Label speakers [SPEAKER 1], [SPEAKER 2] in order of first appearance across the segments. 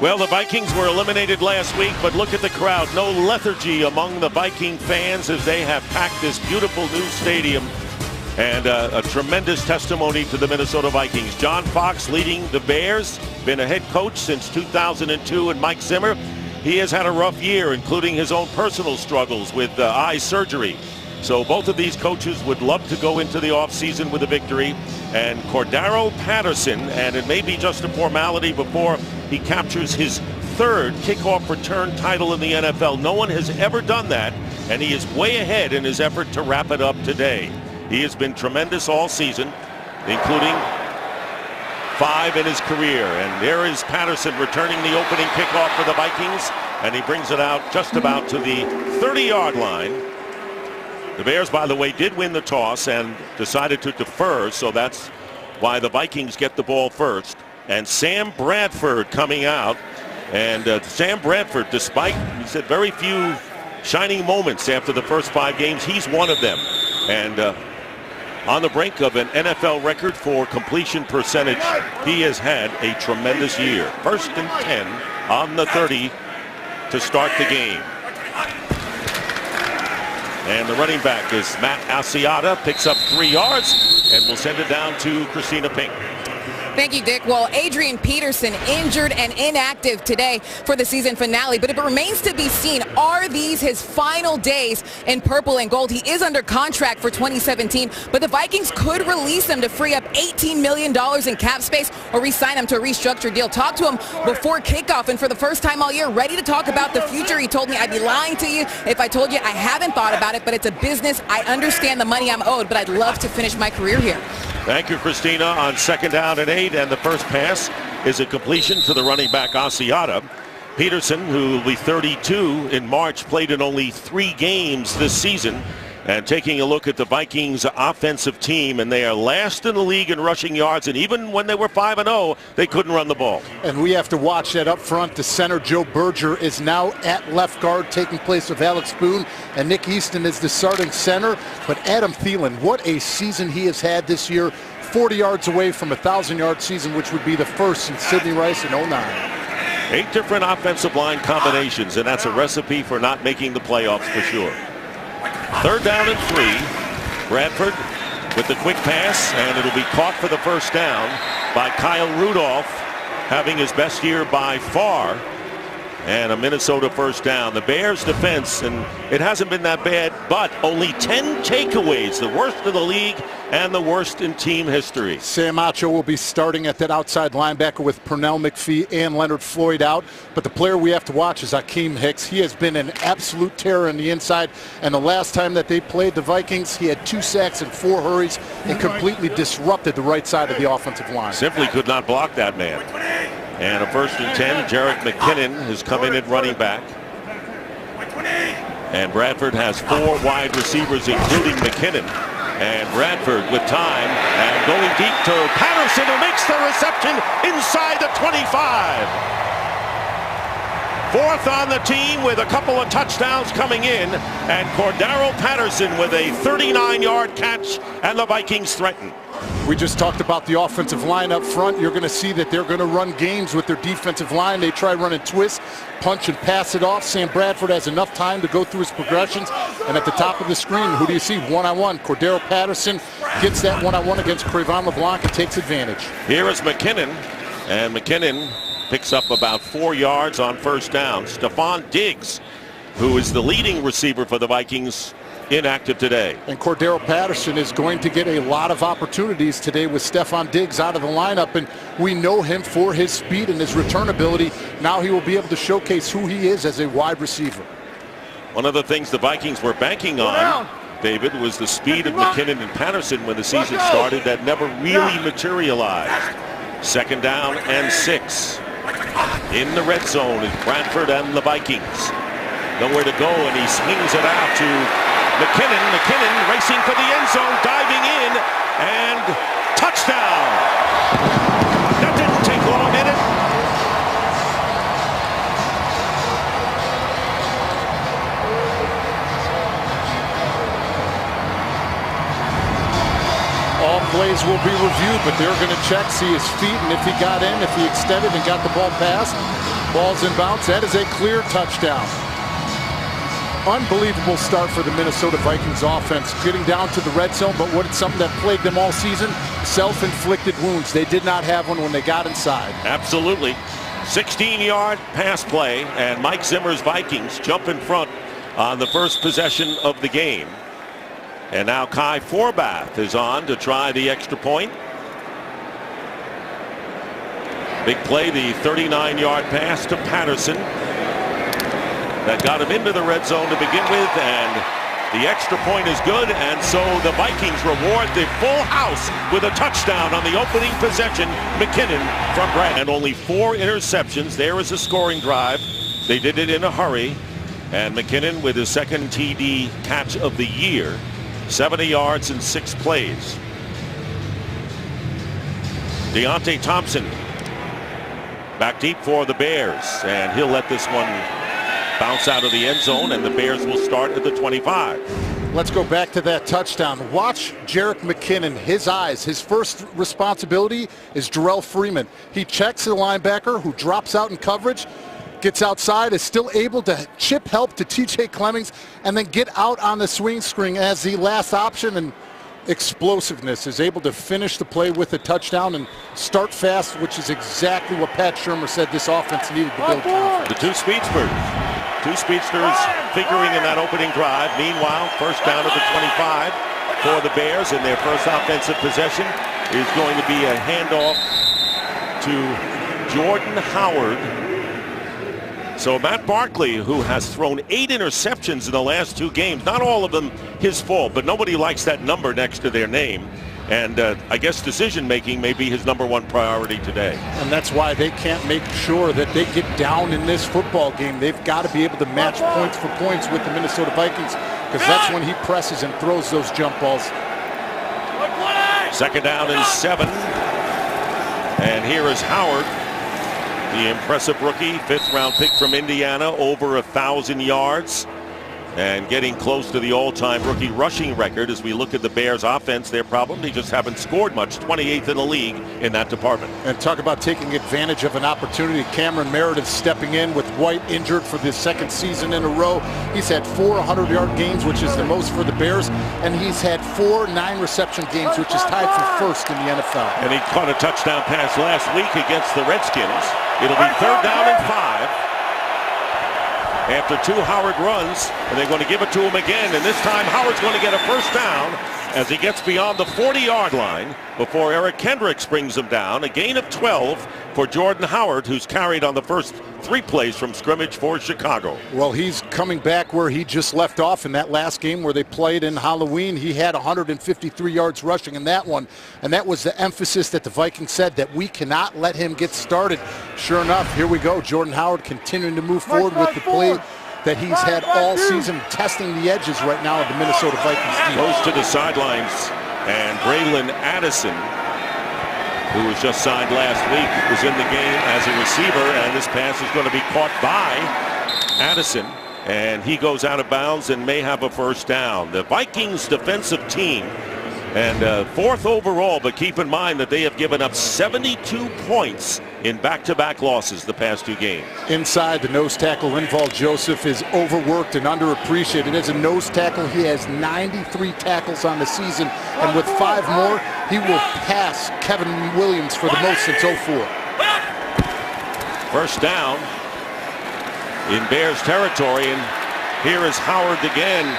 [SPEAKER 1] Well, the Vikings were eliminated last week, but look at the crowd. No lethargy among the Viking fans as they have packed this beautiful new stadium. And a tremendous testimony to the Minnesota Vikings. John Fox leading the Bears, been a head coach since 2002, and Mike Zimmer, he has had a rough year, including his own personal struggles with eye surgery. So both of these coaches would love to go into the offseason with a victory. And Cordero Patterson, and it may be just a formality before he captures his third kickoff return title in the NFL. No one has ever done that, and he is way ahead in his effort to wrap it up today. He has been tremendous all season, including 5 in his career. And there is Patterson returning the opening kickoff for the Vikings, and he brings it out just about to the 30-yard line. The Bears, by the way, did win the toss and decided to defer, so that's why the Vikings get the ball first. And Sam Bradford coming out. And Sam Bradford, despite, he said, very few shining moments after the first 5 games, he's one of them. And on the brink of an NFL record for completion percentage, he has had a tremendous year. 1st and 10 on the 30 to start the game. And the running back is Matt Asiata, picks up 3 yards, and will send it down to Christina Pink.
[SPEAKER 2] Thank you, Dick. Well, Adrian Peterson injured and inactive today for the season finale, but it remains to be seen, are these his final days in purple and gold? He is under contract for 2017, but the Vikings could release him to free up $18 million in cap space or re-sign him to a restructured deal. Talked to him before kickoff, and for the first time all year, ready to talk about the future. He told me, I'd be lying to you if I told you I haven't thought about it, but it's a business. I understand the money I'm owed, but I'd love to finish my career here.
[SPEAKER 1] Thank you, Christina. On 2nd down and 8, and the first pass is a completion to the running back Asiata. Peterson, who will be 32 in March, played in only 3 games this season. And taking a look at the Vikings offensive team, and they are last in the league in rushing yards, and even when they were 5-0, they couldn't run the ball.
[SPEAKER 3] And we have to watch that up front. The center, Joe Berger, is now at left guard, taking place of Alex Boone, and Nick Easton is the starting center. But Adam Thielen, what a season he has had this year. 40 yards away from a 1,000-yard season, which would be the first in Sidney Rice in 09.
[SPEAKER 1] 8 different offensive line combinations, and that's a recipe for not making the playoffs for sure. 3rd down and 3. Bradford with the quick pass, and it'll be caught for the first down by Kyle Rudolph, having his best year by far, and a Minnesota first down. The Bears defense, and it hasn't been that bad, but only 10 takeaways, the worst in the league and the worst in team history.
[SPEAKER 3] Sam Acho will be starting at that outside linebacker with Pernell McPhee and Leonard Floyd out. But the player we have to watch is Akeem Hicks. He has been an absolute terror on the inside. And the last time that they played the Vikings, he had 2 sacks and 4 hurries and completely disrupted the right side of the offensive line.
[SPEAKER 1] Simply could not block that man. And a 1st and 10. Jarek McKinnon has come in at running back. And Bradford has 4 wide receivers, including McKinnon. And Bradford with time and going deep to Patterson, who makes the reception inside the 25. 4th on the team with a couple of touchdowns coming in, and Cordero Patterson with a 39-yard catch, and the Vikings threaten.
[SPEAKER 3] We just talked about the offensive line up front. You're going to see that they're going to run games with their defensive line. They try running twists, punch, and pass it off. Sam Bradford has enough time to go through his progressions. And at the top of the screen, who do you see? One-on-one. Cordero Patterson gets that one-on-one against Cre'Von LeBlanc and takes advantage.
[SPEAKER 1] Here is McKinnon, and McKinnon picks up about 4 yards on 1st down. Stephon Diggs, who is the leading receiver for the Vikings, inactive today.
[SPEAKER 3] And Cordero Patterson is going to get a lot of opportunities today with Stephon Diggs out of the lineup, and we know him for his speed and his return ability. Now he will be able to showcase who he is as a wide receiver.
[SPEAKER 1] One of the things the Vikings were banking on, David, was the speed of McKinnon and Patterson when the season started. That never really materialized. 2nd down and 6. In the red zone is Bradford and the Vikings. Nowhere to go, and he swings it out to McKinnon. McKinnon racing for the end zone, diving in, and touchdown. That didn't take long, did it?
[SPEAKER 3] All plays will be reviewed, but they're going to check, see his feet, and if he got in, if he extended and got the ball past. Ball's inbounds. That is a clear touchdown. Unbelievable start for the Minnesota Vikings offense, getting down to the red zone, but what it's something that plagued them all season, self-inflicted wounds. They did not have one when they got inside.
[SPEAKER 1] Absolutely. 16-yard pass play, and Mike Zimmer's Vikings jump in front on the first possession of the game. And now Kai Forbath is on to try the extra point. Big play, the 39-yard pass to Patterson. That got him into the red zone to begin with, and the extra point is good, and so the Vikings reward the full house with a touchdown on the opening possession. McKinnon from Brad. And only 4 interceptions. There is a scoring drive. They did it in a hurry, and McKinnon with his second TD catch of the year. 70 yards in 6 plays. Deontay Thompson back deep for the Bears, and he'll let this one bounce out of the end zone, and the Bears will start at the 25.
[SPEAKER 3] Let's go back to that touchdown. Watch Jerick McKinnon, his eyes. His first responsibility is Jarrell Freeman. He checks the linebacker who drops out in coverage, gets outside, is still able to chip help to TJ Clemmings, and then get out on the swing screen as the last option, and explosiveness, is able to finish the play with a touchdown and start fast, which is exactly what Pat Shurmur said this offense needed to build confidence.
[SPEAKER 1] The two speedsters figuring in that opening drive. Meanwhile, first down at the 25 for the Bears, and their first offensive possession is going to be a handoff to Jordan Howard. So Matt Barkley, who has thrown 8 interceptions in the last 2 games, not all of them his fault, but nobody likes that number next to their name. And I guess decision-making may be his #1 priority today.
[SPEAKER 3] And that's why they can't make sure that they get down in this football game. They've got to be able to match points for points with the Minnesota Vikings, because that's when he presses and throws those jump balls.
[SPEAKER 1] Second down and 7. And here is Howard, the impressive rookie, 5th-round pick from Indiana, over 1,000 yards. And getting close to the all-time rookie rushing record. As we look at the Bears offense, their problem, they just haven't scored much. 28th in the league in that department.
[SPEAKER 3] And talk about taking advantage of an opportunity. Cameron Meredith stepping in with White injured for the 2nd season in a row. He's had 4 100-yard games, which is the most for the Bears, and he's had 4 9-reception games, which is tied for 1st in the NFL.
[SPEAKER 1] And he caught a touchdown pass last week against the Redskins. It'll be 3rd down and 5. After 2 Howard runs, and they're going to give it to him again, and this time Howard's going to get a first down as he gets beyond the 40-yard line before Eric Kendricks brings him down. A gain of 12 for Jordan Howard, who's carried on the first 3 plays from scrimmage for Chicago.
[SPEAKER 3] Well, he's coming back where he just left off in that last game where they played in Halloween. He had 153 yards rushing in that one, and that was the emphasis that the Vikings said, that we cannot let him get started. Sure enough, here we go. Jordan Howard continuing to move forward with the play that he's had all season, testing the edges right now of the Minnesota Vikings team.
[SPEAKER 1] Goes to the sidelines, and Braylon Addison, who was just signed last week, was in the game as a receiver, and this pass is going to be caught by Addison, and he goes out of bounds and may have a first down. The Vikings defensive team, and 4th overall, but keep in mind that they have given up 72 points in back-to-back losses the past 2 games.
[SPEAKER 3] Inside, the nose tackle, Linval Joseph, is overworked and underappreciated. As a nose tackle, he has 93 tackles on the season, and with 5 more, he will pass Kevin Williams for the most since 04.
[SPEAKER 1] First down in Bears territory, and here is Howard again.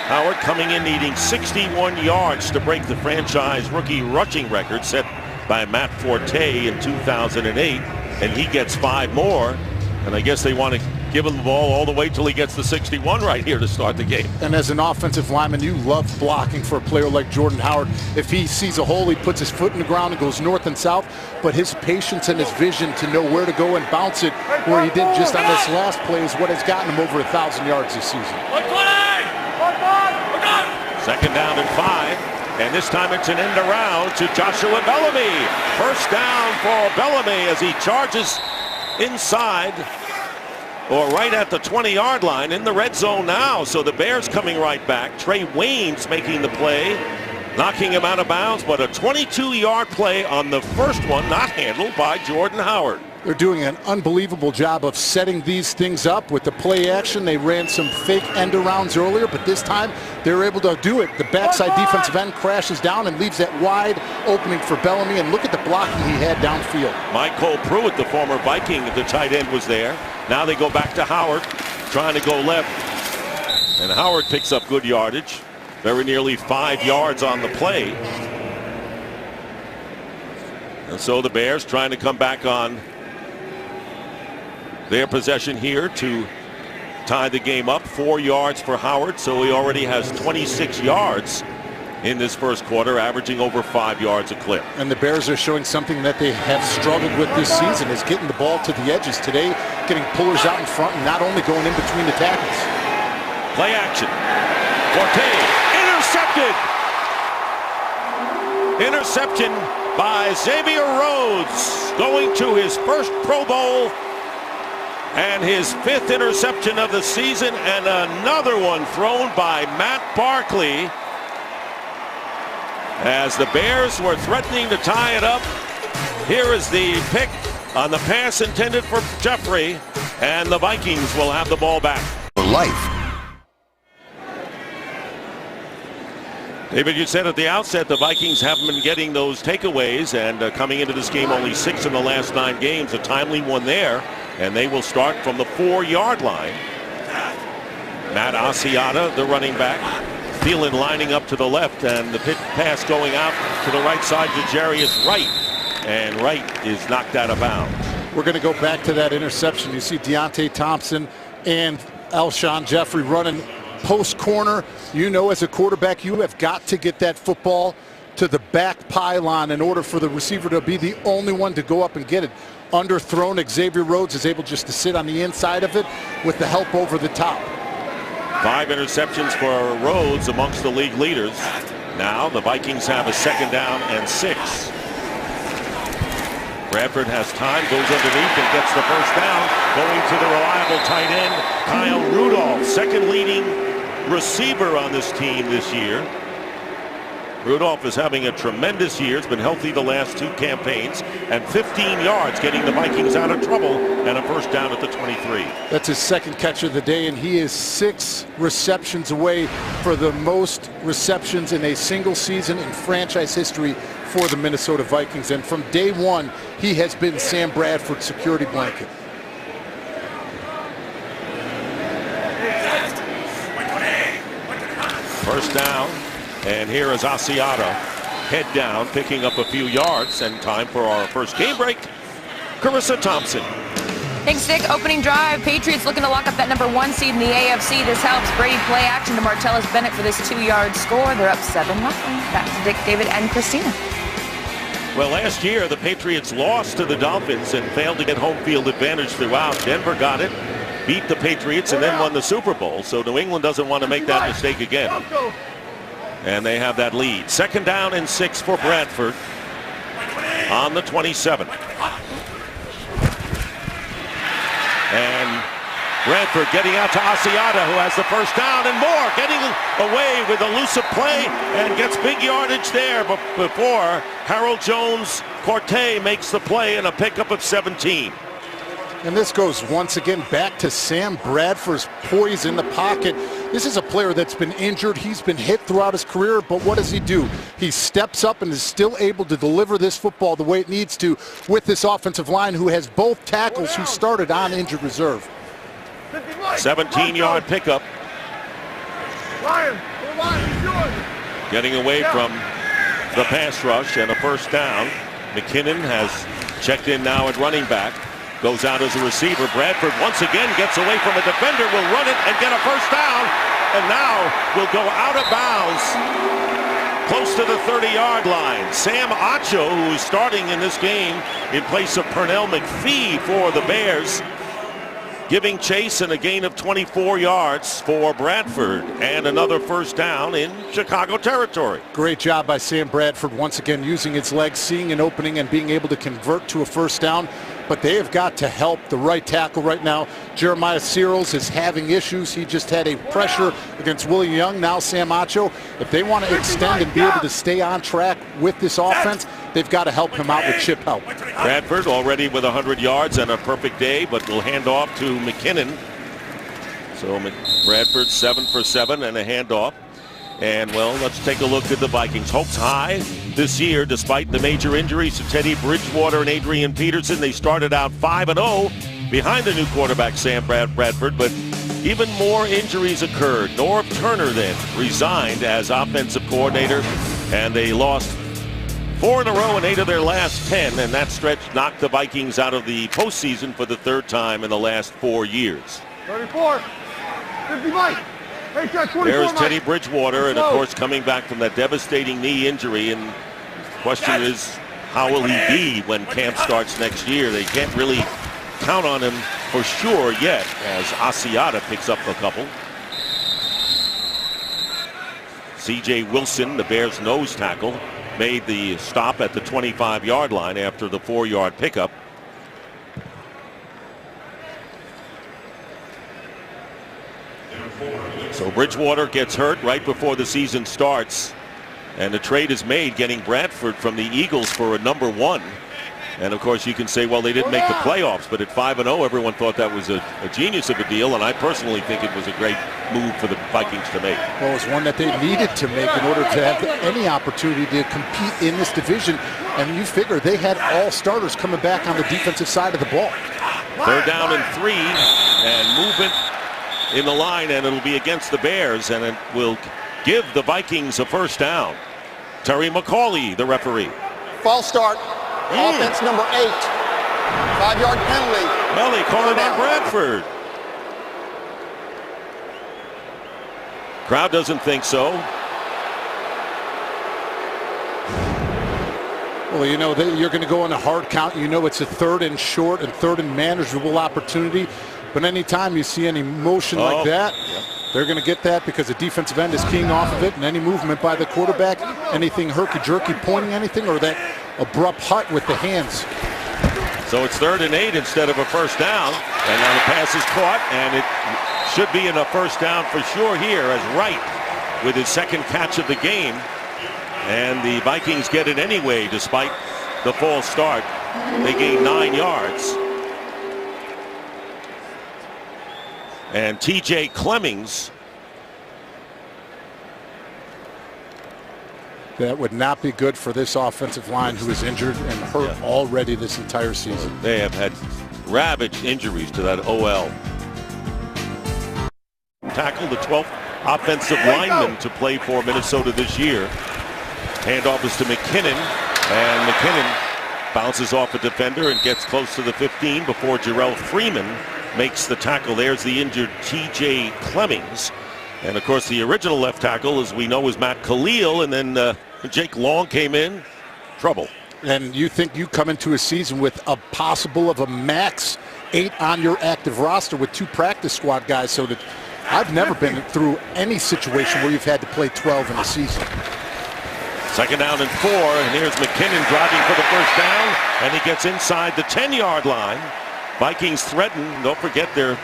[SPEAKER 1] Howard coming in needing 61 yards to break the franchise rookie rushing record set by Matt Forte in 2008, and he gets 5 more, and I guess they want to give him the ball all the way till he gets the 61 right here to start the game.
[SPEAKER 3] And as an offensive lineman, you love blocking for a player like Jordan Howard. If he sees a hole, he puts his foot in the ground and goes north and south, but his patience and his vision to know where to go and bounce it, where he did just on this last play, is what has gotten him over 1,000 yards this season.
[SPEAKER 1] Second down and 5, and this time it's an end around to Joshua Bellamy. First down for Bellamy as he charges inside, or right at the 20-yard line, in the red zone now. So the Bears coming right back. Trey Waynes making the play, knocking him out of bounds, but a 22-yard play on the first one, not handled by Jordan Howard.
[SPEAKER 3] They're doing an unbelievable job of setting these things up with the play action. They ran some fake end arounds earlier, but this time they're able to do it. The backside defensive end crashes down and leaves that wide opening for Bellamy, and look at the blocking he had downfield.
[SPEAKER 1] Michael Pruitt, the former Viking, the tight end, was there. Now they go back to Howard, trying to go left, and Howard picks up good yardage, very nearly 5 yards on the play. And so the Bears trying to come back on their possession here to tie the game up. 4 yards for Howard, so he already has 26 yards in this first quarter, averaging over 5 yards a clip.
[SPEAKER 3] And the Bears are showing something that they have struggled with this season, is getting the ball to the edges. Today, getting pullers out in front and not only going in between the tackles.
[SPEAKER 1] Play action. Forte intercepted. Interception by Xavier Rhodes, going to his first Pro Bowl and his 5th interception of the season, and another one thrown by Matt Barkley as the Bears were threatening to tie it up. Here is the pick on the pass intended for Jeffrey, and the Vikings will have the ball back.
[SPEAKER 4] For life.
[SPEAKER 1] David, you said at the outset the Vikings haven't been getting those takeaways, and coming into this game only 6 in the last 9 games. A timely one there, and they will start from the 4-yard line. Matt Asiata, the running back. Thielen lining up to the left, and the pitch pass going out to the right side to Jarius Wright, and Wright is knocked out of bounds.
[SPEAKER 3] We're going to go back to that interception. You see Deontay Thompson and Alshon Jeffrey running post corner. You know, as a quarterback, you have got to get that football to the back pylon in order for the receiver to be the only one to go up and get it. Underthrown, Xavier Rhodes is able just to sit on the inside of it with the help over the top.
[SPEAKER 1] 5 interceptions for Rhodes, amongst the league leaders. Now the Vikings have a 2nd down and 6. Bradford has time, goes underneath and gets the first down, going to the reliable tight end, Kyle Rudolph, 2nd leading receiver on this team this year. Rudolph is having a tremendous year. He's been healthy the last 2 campaigns, and 15 yards, getting the Vikings out of trouble, and a first down at the 23.
[SPEAKER 3] That's his 2nd catch of the day, and he is 6 receptions away for the most receptions in a single season in franchise history for the Minnesota Vikings. And from day one, he has been Sam Bradford's security blanket.
[SPEAKER 1] First down, and here is Asiata, head down, picking up a few yards, and time for our first game break. Carissa Thompson.
[SPEAKER 5] Thanks, Dick. Opening drive, Patriots looking to lock up that #1 seed in the AFC. This helps. Brady play action to Martellus Bennett for this 2-yard score. They're up 7-0. Back to Dick, David, and Christina.
[SPEAKER 1] Well, last year the Patriots lost to the Dolphins and failed to get home field advantage throughout. Denver got it, beat the Patriots, and then won the Super Bowl. So New England doesn't want to make that mistake again. And they have that lead. 2nd down and 6 for Bradford on the 27. And Bradford getting out to Asiata, who has the first down, and more, getting away with elusive play and gets big yardage there. But before Harold Jones-Corte makes the play and a pickup of 17.
[SPEAKER 3] And this goes once again back to Sam Bradford's poise in the pocket. This is a player that's been injured. He's been hit throughout his career, but what does he do? He steps up and is still able to deliver this football the way it needs to with this offensive line, who has both tackles who started on injured reserve.
[SPEAKER 1] 17-yard pickup. Getting away from the pass rush and a first down. McKinnon has checked in now at running back. Goes out as a receiver. Bradford once again gets away from a defender, will run it and get a first down, and now will go out of bounds close to the 30-yard line. Sam Acho, who is starting in this game in place of Pernell McPhee for the Bears, giving chase and a gain of 24 yards for Bradford, and another first down in Chicago territory.
[SPEAKER 3] Great job by Sam Bradford, once again using his legs, seeing an opening and being able to convert to a first down. but they have got to help the right tackle right now. Jeremiah Searles is having issues. He just had a pressure against Willie Young, now Sam Acho. If they want to extend and be able to stay on track with this offense, they've got to help him out with chip help.
[SPEAKER 1] Bradford already with 100 yards and a perfect day, but will hand off to McKinnon. So Bradford 7 for 7 and a handoff. And, well, let's take a look at the Vikings. Hopes high this year, despite the major injuries to Teddy Bridgewater and Adrian Peterson. They started out 5-0 behind the new quarterback, Sam Bradford, but even more injuries occurred. Norv Turner then resigned as offensive coordinator, and they lost 4 in a row in 8 of their last 10, and that stretch knocked the Vikings out of the postseason for the 3rd time in the last 4 years.
[SPEAKER 4] 34, 50 Mike. Hey, Chad, 24,
[SPEAKER 1] There's
[SPEAKER 4] Mike.
[SPEAKER 1] Teddy Bridgewater, and of course coming back from that devastating knee injury, and the question is, how will he be when camp starts next year? They can't really count on him for sure yet, as Asiata picks up a couple. C.J. Wilson, the Bears' nose tackle, made the stop at the 25-yard line after the 4-yard pickup. So Bridgewater gets hurt right before the season starts, and the trade is made getting Bradford from the Eagles for a number 1. And of course you can say, well, they didn't make the playoffs, but at 5-0 everyone thought that was a genius of a deal, and I personally think it was a great move for the Vikings to make.
[SPEAKER 3] Well, it was one that they needed to make in order to have any opportunity to compete in this division. And you figure they had all starters coming back on the defensive side of the ball.
[SPEAKER 1] 3rd down and 3, and movement in the line, and it'll be against the Bears, and it will give the Vikings a 1st down. Terry McCauley, the referee.
[SPEAKER 4] False start. Offense number 8. 5-yard penalty.
[SPEAKER 1] Well, they call it on Bradford. Crowd doesn't think so.
[SPEAKER 3] Well, you know, you're going to go on a hard count. You know it's a 3rd and short and 3rd and manageable opportunity. But anytime you see any motion like that, they're going to get that because the defensive end is keying off of it. And any movement by the quarterback, anything herky-jerky pointing anything, or that abrupt hut with the hands.
[SPEAKER 1] So it's 3rd and 8 instead of a 1st down. And now the pass is caught, and it should be in a 1st down for sure here as Wright with his 2nd catch of the game. And the Vikings get it anyway despite the false start. They gain 9 yards. And T.J. Clemmings.
[SPEAKER 3] That would not be good for this offensive line, who is injured and hurt already this entire season.
[SPEAKER 1] They have had ravaged injuries to that OL. Tackle, the 12th offensive lineman to play for Minnesota this year. Handoff is to McKinnon, and McKinnon bounces off a defender and gets close to the 15 before Jarrell Freeman makes the tackle. There's the injured T.J. Clemmings. And of course the original left tackle, as we know, is Matt Khalil, and then Jake Long came in. Trouble.
[SPEAKER 3] And you think you come into a season with a possible of a max 8 on your active roster with 2 practice squad guys, so that I've never been through any situation where you've had to play 12 in a season.
[SPEAKER 1] 2nd down and 4, and here's McKinnon driving for the 1st down, and he gets inside the 10-yard line. Vikings threaten. Don't forget they're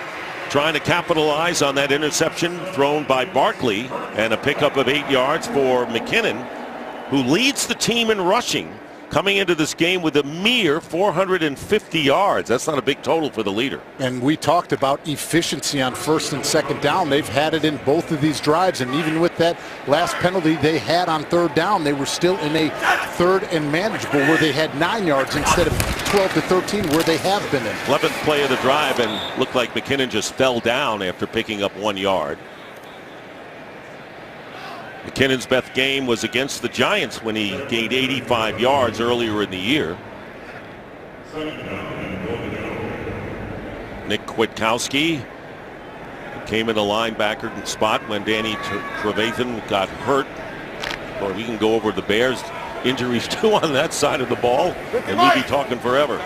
[SPEAKER 1] trying to capitalize on that interception thrown by Barkley, and a pickup of 8 yards for McKinnon, who leads the team in rushing, coming into this game with a mere 450 yards. That's not a big total for the leader. And
[SPEAKER 3] we talked about efficiency on 1st and 2nd down. They've had it in both of these drives, and even with that last penalty they had on 3rd down, they were still in a 3rd and manageable where they had 9 yards instead of 12 to 13 where they have been in.
[SPEAKER 1] 11th play of the drive, and looked like McKinnon just fell down after picking up 1 yard. McKinnon's best game was against the Giants when he gained 85 yards earlier in the year. Nick Kwiatkowski came in a linebacker spot when Danny Trevathan got hurt. Well, we can go over the Bears injuries too on that side of the ball, and we'd be talking forever.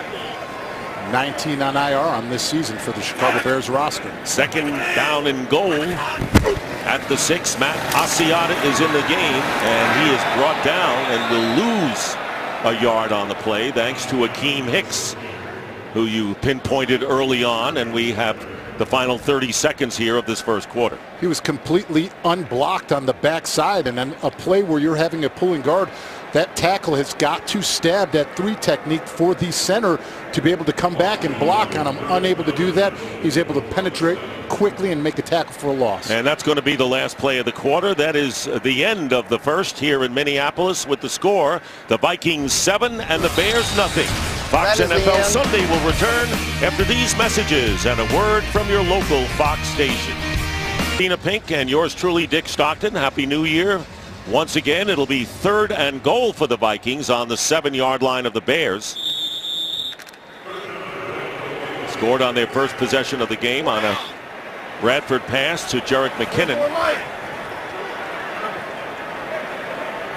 [SPEAKER 3] 19 on IR on this season for the Chicago Bears roster.
[SPEAKER 1] 2nd down and goal at the 6. Matt Asiata is in the game, and he is brought down and will lose a yard on the play thanks to Akeem Hicks, who you pinpointed early on, and we have the final 30 seconds here of this first quarter.
[SPEAKER 3] He was completely unblocked on the backside, and then a play where you're having a pulling guard, that tackle has got to stab that 3 technique for the center to be able to come back and block on him. Unable to do that, he's able to penetrate quickly and make a tackle for a loss.
[SPEAKER 1] And that's going to be the last play of the quarter. That is the end of the first here in Minneapolis with the score. The Vikings 7 and the Bears nothing. Fox NFL Sunday will return after these messages and a word from your local Fox station. Tina Pink and yours truly, Dick Stockton. Happy New Year. Once again, it'll be 3rd and goal for the Vikings on the 7-yard line of the Bears. Scored on their first possession of the game on a Bradford pass to Jerick McKinnon.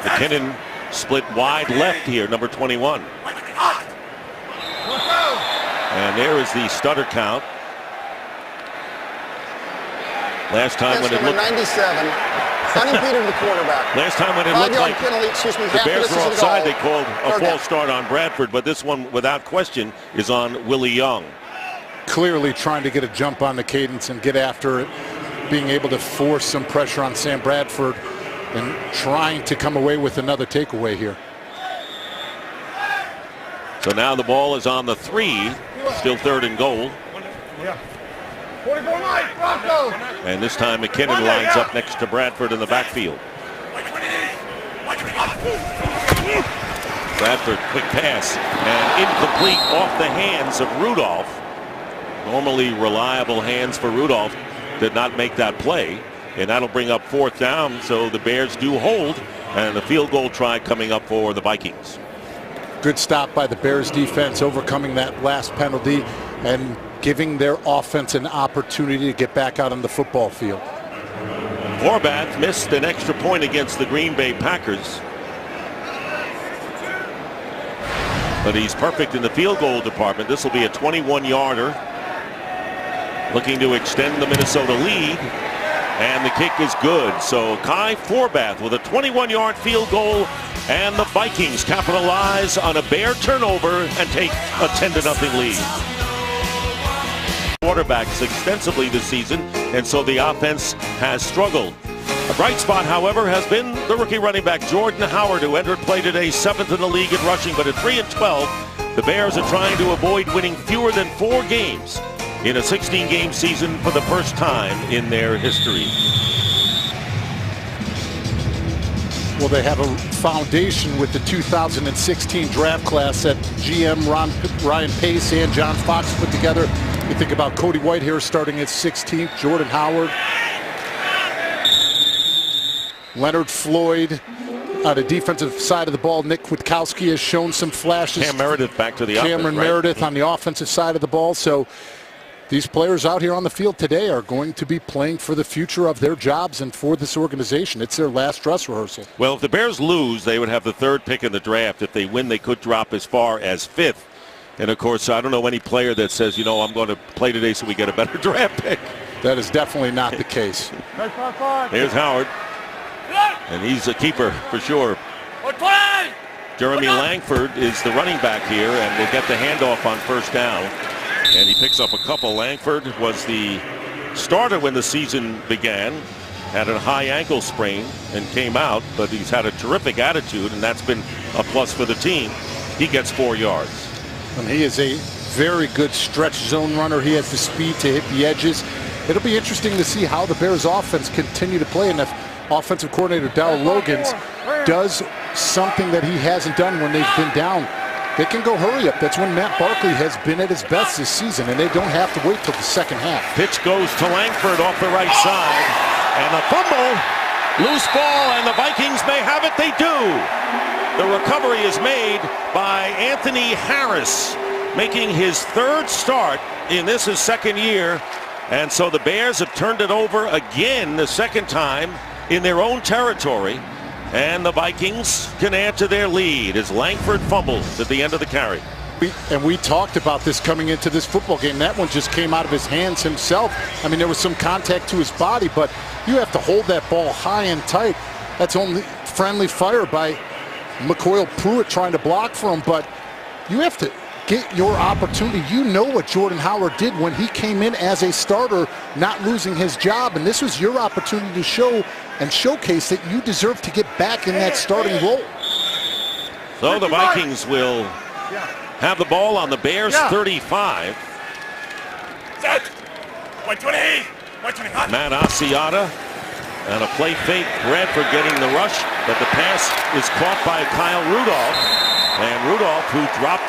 [SPEAKER 1] McKinnon split wide left here, number 21. And there is the stutter count. Last time when it looked
[SPEAKER 4] 97, unimpeded the quarterback.
[SPEAKER 1] Last time when it looked like
[SPEAKER 4] penalty,
[SPEAKER 1] the Bears were offside, they called a false start on Bradford, but this one, without question, is on Willie Young.
[SPEAKER 3] Clearly trying to get a jump on the cadence and get after it, being able to force some pressure on Sam Bradford and trying to come away with another takeaway here.
[SPEAKER 1] So now the ball is on the 3, still 3rd and goal. And this time McKinnon lines up next to Bradford in the backfield. Bradford, quick pass, and incomplete off the hands of Rudolph. Normally reliable hands for Rudolph, did not make that play, and that'll bring up 4th down, so the Bears do hold, and a field goal try coming up for the Vikings.
[SPEAKER 3] Good stop by the Bears defense, overcoming that last penalty and giving their offense an opportunity to get back out on the football field.
[SPEAKER 1] Horvath missed an extra point against the Green Bay Packers, but he's perfect in the field goal department. This will be a 21-yarder, looking to extend the Minnesota lead, and the kick is good. So Kai Forbath with a 21-yard field goal, and the Vikings capitalize on a Bear turnover and take a 10-0 lead. Quarterbacks extensively this season, and so the offense has struggled. A bright spot, however, has been the rookie running back Jordan Howard, who entered play today 7th in the league in rushing, but at 3-12, the Bears are trying to avoid winning fewer than 4 games in a 16-game season for the first time in their history.
[SPEAKER 3] Well, they have a foundation with the 2016 draft class that GM Ryan Pace and John Fox put together. You think about Cody Whitehair starting at 16th, Jordan Howard, Leonard Floyd. On the defensive side of the ball, Nick Kwiatkowski has shown some flashes.
[SPEAKER 1] Cam Meredith back to the offense.
[SPEAKER 3] Cameron Meredith on the offensive side of the ball. So these players out here on the field today are going to be playing for the future of their jobs and for this organization. It's their last dress rehearsal.
[SPEAKER 1] Well, if the Bears lose, they would have the 3rd pick in the draft. If they win, they could drop as far as 5th. And, of course, I don't know any player that says, you know, I'm going to play today so we get a better draft pick.
[SPEAKER 3] That is definitely not the case.
[SPEAKER 1] Here's Howard. And he's a keeper for sure. Jeremy Langford is the running back here and will get the handoff on 1st down. And he picks up a couple. Langford was the starter when the season began, had a high ankle sprain and came out, but he's had a terrific attitude, and that's been a plus for the team. He gets 4 yards.
[SPEAKER 3] And he is a very good stretch zone runner. He has the speed to hit the edges. It'll be interesting to see how the Bears offense continue to play, and if offensive coordinator Darryl Logans does something that he hasn't done when they've been down, they can go hurry up. That's when Matt Barkley has been at his best this season, and they don't have to wait till the second half.
[SPEAKER 1] Pitch goes to Langford off the right side, and a fumble, loose ball, and the Vikings may have it. They do. The recovery is made by Anthony Harris, making his 3rd start in this his 2nd year. And so the Bears have turned it over again the 2nd time in their own territory. And the Vikings can add to their lead as Langford fumbles at the end of the carry.
[SPEAKER 3] We talked about this coming into this football game. That one just came out of his hands himself. I mean, there was some contact to his body, but you have to hold that ball high and tight. That's only friendly fire by McCoyle Pruitt trying to block for him, but you have to get your opportunity. You know what Jordan Howard did when he came in as a starter, not losing his job, and this was your opportunity to show and showcase that you deserve to get back in that starting role.
[SPEAKER 1] So the Vikings will have the ball on the Bears 35.
[SPEAKER 6] Set. 120.
[SPEAKER 1] Matt Asiata and a play fake. Bradford getting the rush, but the pass is caught by Kyle Rudolph. And Rudolph, who dropped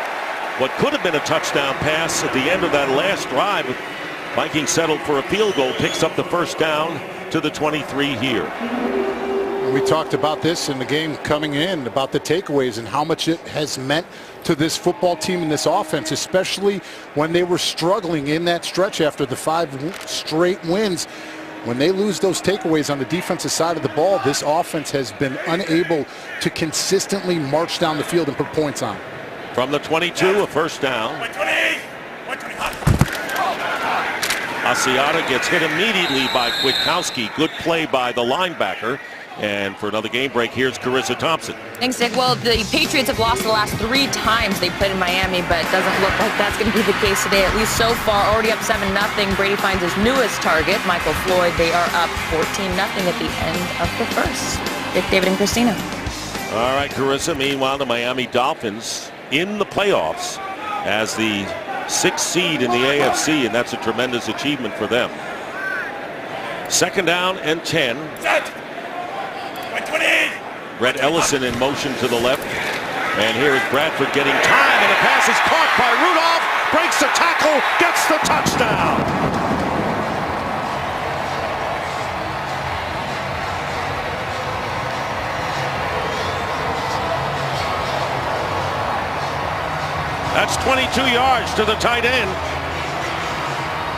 [SPEAKER 1] what could have been a touchdown pass at the end of that last drive. Vikings settled for a field goal, picks up the first down to the 23 here.
[SPEAKER 3] We talked about this in the game coming in, about the takeaways and how much it has meant to this football team and this offense, especially when they were struggling in that stretch after the 5 straight wins. When they lose those takeaways on the defensive side of the ball, this offense has been unable to consistently march down the field and put points on.
[SPEAKER 1] From the 22, a first down.
[SPEAKER 6] 120.
[SPEAKER 1] Asiata gets hit immediately by Kwiatkowski. Good play by the linebacker. And for another game break, here's Carissa Thompson.
[SPEAKER 5] Thanks, Dick. Well, the Patriots have lost the last 3 times they played in Miami, but it doesn't look like that's going to be the case today, at least so far. Already up 7-0. Brady finds his newest target, Michael Floyd. They are up 14-0 at the end of the first. Dick, David, and Christina.
[SPEAKER 1] All right, Carissa. Meanwhile, the Miami Dolphins in the playoffs as the 6th seed in the AFC, and that's a tremendous achievement for them. 2nd down and 10.
[SPEAKER 6] Set. 120.
[SPEAKER 1] Brett Ellison in motion to the left. And here is Bradford getting time, and the pass is caught by Rudolph. Breaks the tackle, gets the touchdown. That's 22 yards to the tight end.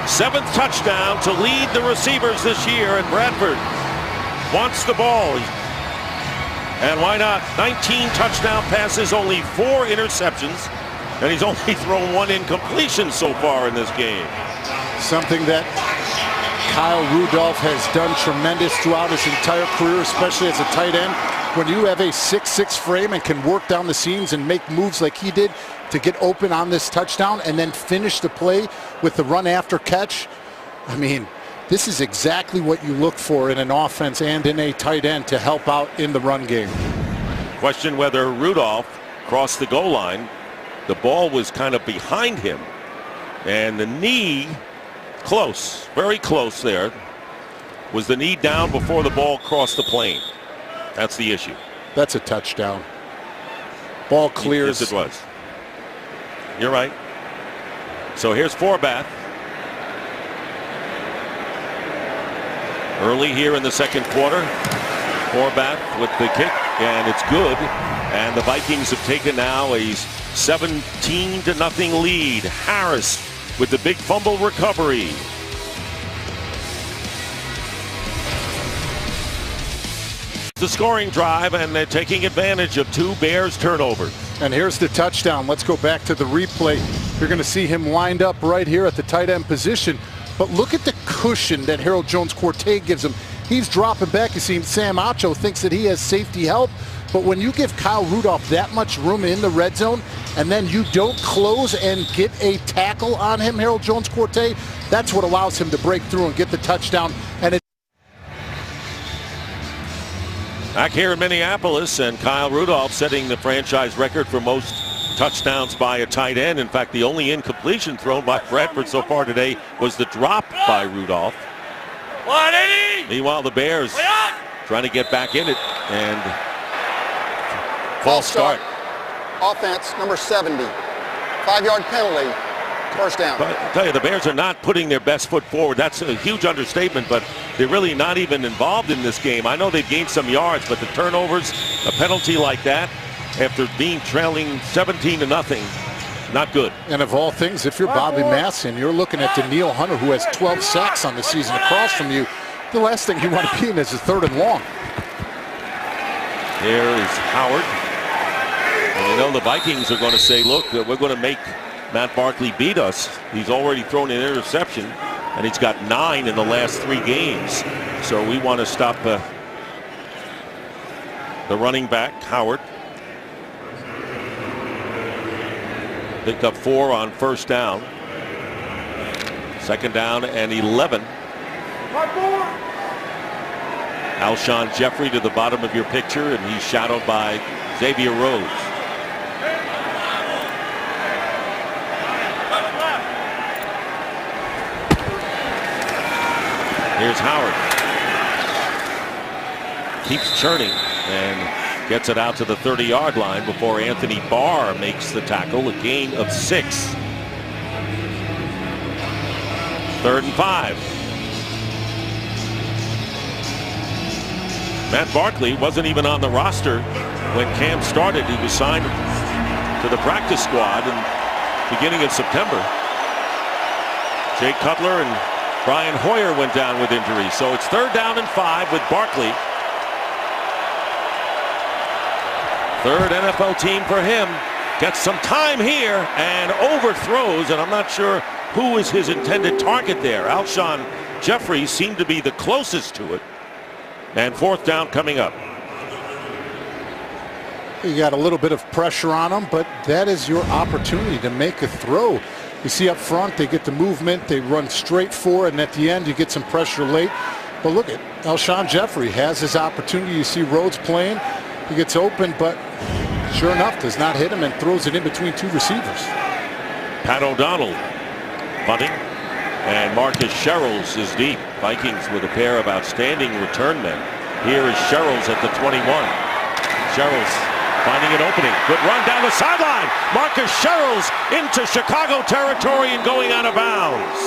[SPEAKER 1] 7th touchdown to lead the receivers this year, and Bradford wants the ball. And why not? 19 touchdown passes, only 4 interceptions, and he's only thrown 1 incompletion so far in this game.
[SPEAKER 3] Something that Kyle Rudolph has done tremendous throughout his entire career, especially as a tight end. When you have a 6'6" frame and can work down the seams and make moves like he did to get open on this touchdown and then finish the play with the run after catch, I mean, this is exactly what you look for in an offense and in a tight end to help out in the run game.
[SPEAKER 1] Question whether Rudolph crossed the goal line. The ball was kind of behind him, and the knee close, very close there. Was the knee down before the ball crossed the plane? That's the issue.
[SPEAKER 3] That's a touchdown. Ball clears.
[SPEAKER 1] Yes, it was. You're right. So here's Forbath. Early here in the 2nd quarter. Forbath with the kick, and it's good. And the Vikings have taken now a 17-0 lead. Harris with the big fumble recovery. The scoring drive, and they're taking advantage of 2 Bears turnovers.
[SPEAKER 3] And here's the touchdown. Let's go back to the replay. You're going to see him lined up right here at the tight end position. But look at the cushion that Harold Jones-Quartey gives him. He's dropping back. You see Sam Acho thinks that he has safety help. But when you give Kyle Rudolph that much room in the red zone and then you don't close and get a tackle on him, Harold Jones-Quartey, that's what allows him to break through and get the touchdown. And
[SPEAKER 1] Back here in Minneapolis, and Kyle Rudolph setting the franchise record for most touchdowns by a tight end. In fact, the only incompletion thrown by Bradford so far today was the drop by Rudolph.
[SPEAKER 6] 180.
[SPEAKER 1] Meanwhile, the Bears trying to get back in it, and false start.
[SPEAKER 4] Offense, number 70. 5-yard penalty. First down.
[SPEAKER 1] But I tell you, the Bears are not putting their best foot forward. That's a huge understatement, but they're really not even involved in this game. I know they've gained some yards, but the turnovers, a penalty like that, after being trailing 17-0, not good.
[SPEAKER 3] And of all things, if you're Bobby Masson, you're looking at Daniil Hunter, who has 12 sacks on the season across from you. The last thing you want to be in is a 3rd and long.
[SPEAKER 1] There is Howard. And you know the Vikings are going to say, look, we're going to make Matt Barkley beat us. He's already thrown an interception, and he's got 9 in the last 3 games. So we want to stop the running back, Howard. Picked up 4 on first down. Second down and 11. Alshon Jeffrey to the bottom of your picture, and he's shadowed by Xavier Rhodes. Here's Howard. Keeps churning and gets it out to the 30-yard line before Anthony Barr makes the tackle. A gain of 6. 3rd and 5. Matt Barkley wasn't even on the roster when camp started. He was signed to the practice squad in the beginning of September. Jay Cutler and Brian Hoyer went down with injuries. So it's 3rd down and 5 with Barkley. 3rd NFL team for him. Gets some time here and overthrows, and I'm not sure who is his intended target there. Alshon Jeffrey seemed to be the closest to it. And 4th down coming up.
[SPEAKER 3] You got a little bit of pressure on them, but that is your opportunity to make a throw. You see up front, they get the movement, they run straight for it, and at the end, you get some pressure late. But look at Alshon Jeffrey has his opportunity. You see Rhodes playing. He gets open, but sure enough, does not hit him and throws it in between 2 receivers.
[SPEAKER 1] Pat O'Donnell punting, and Marcus Sherrills is deep. Vikings with a pair of outstanding return men. Here is Sherrills at the 21. Sherrills finding an opening. Good run down the sideline. Marcus Sherrills into Chicago territory and going out of bounds.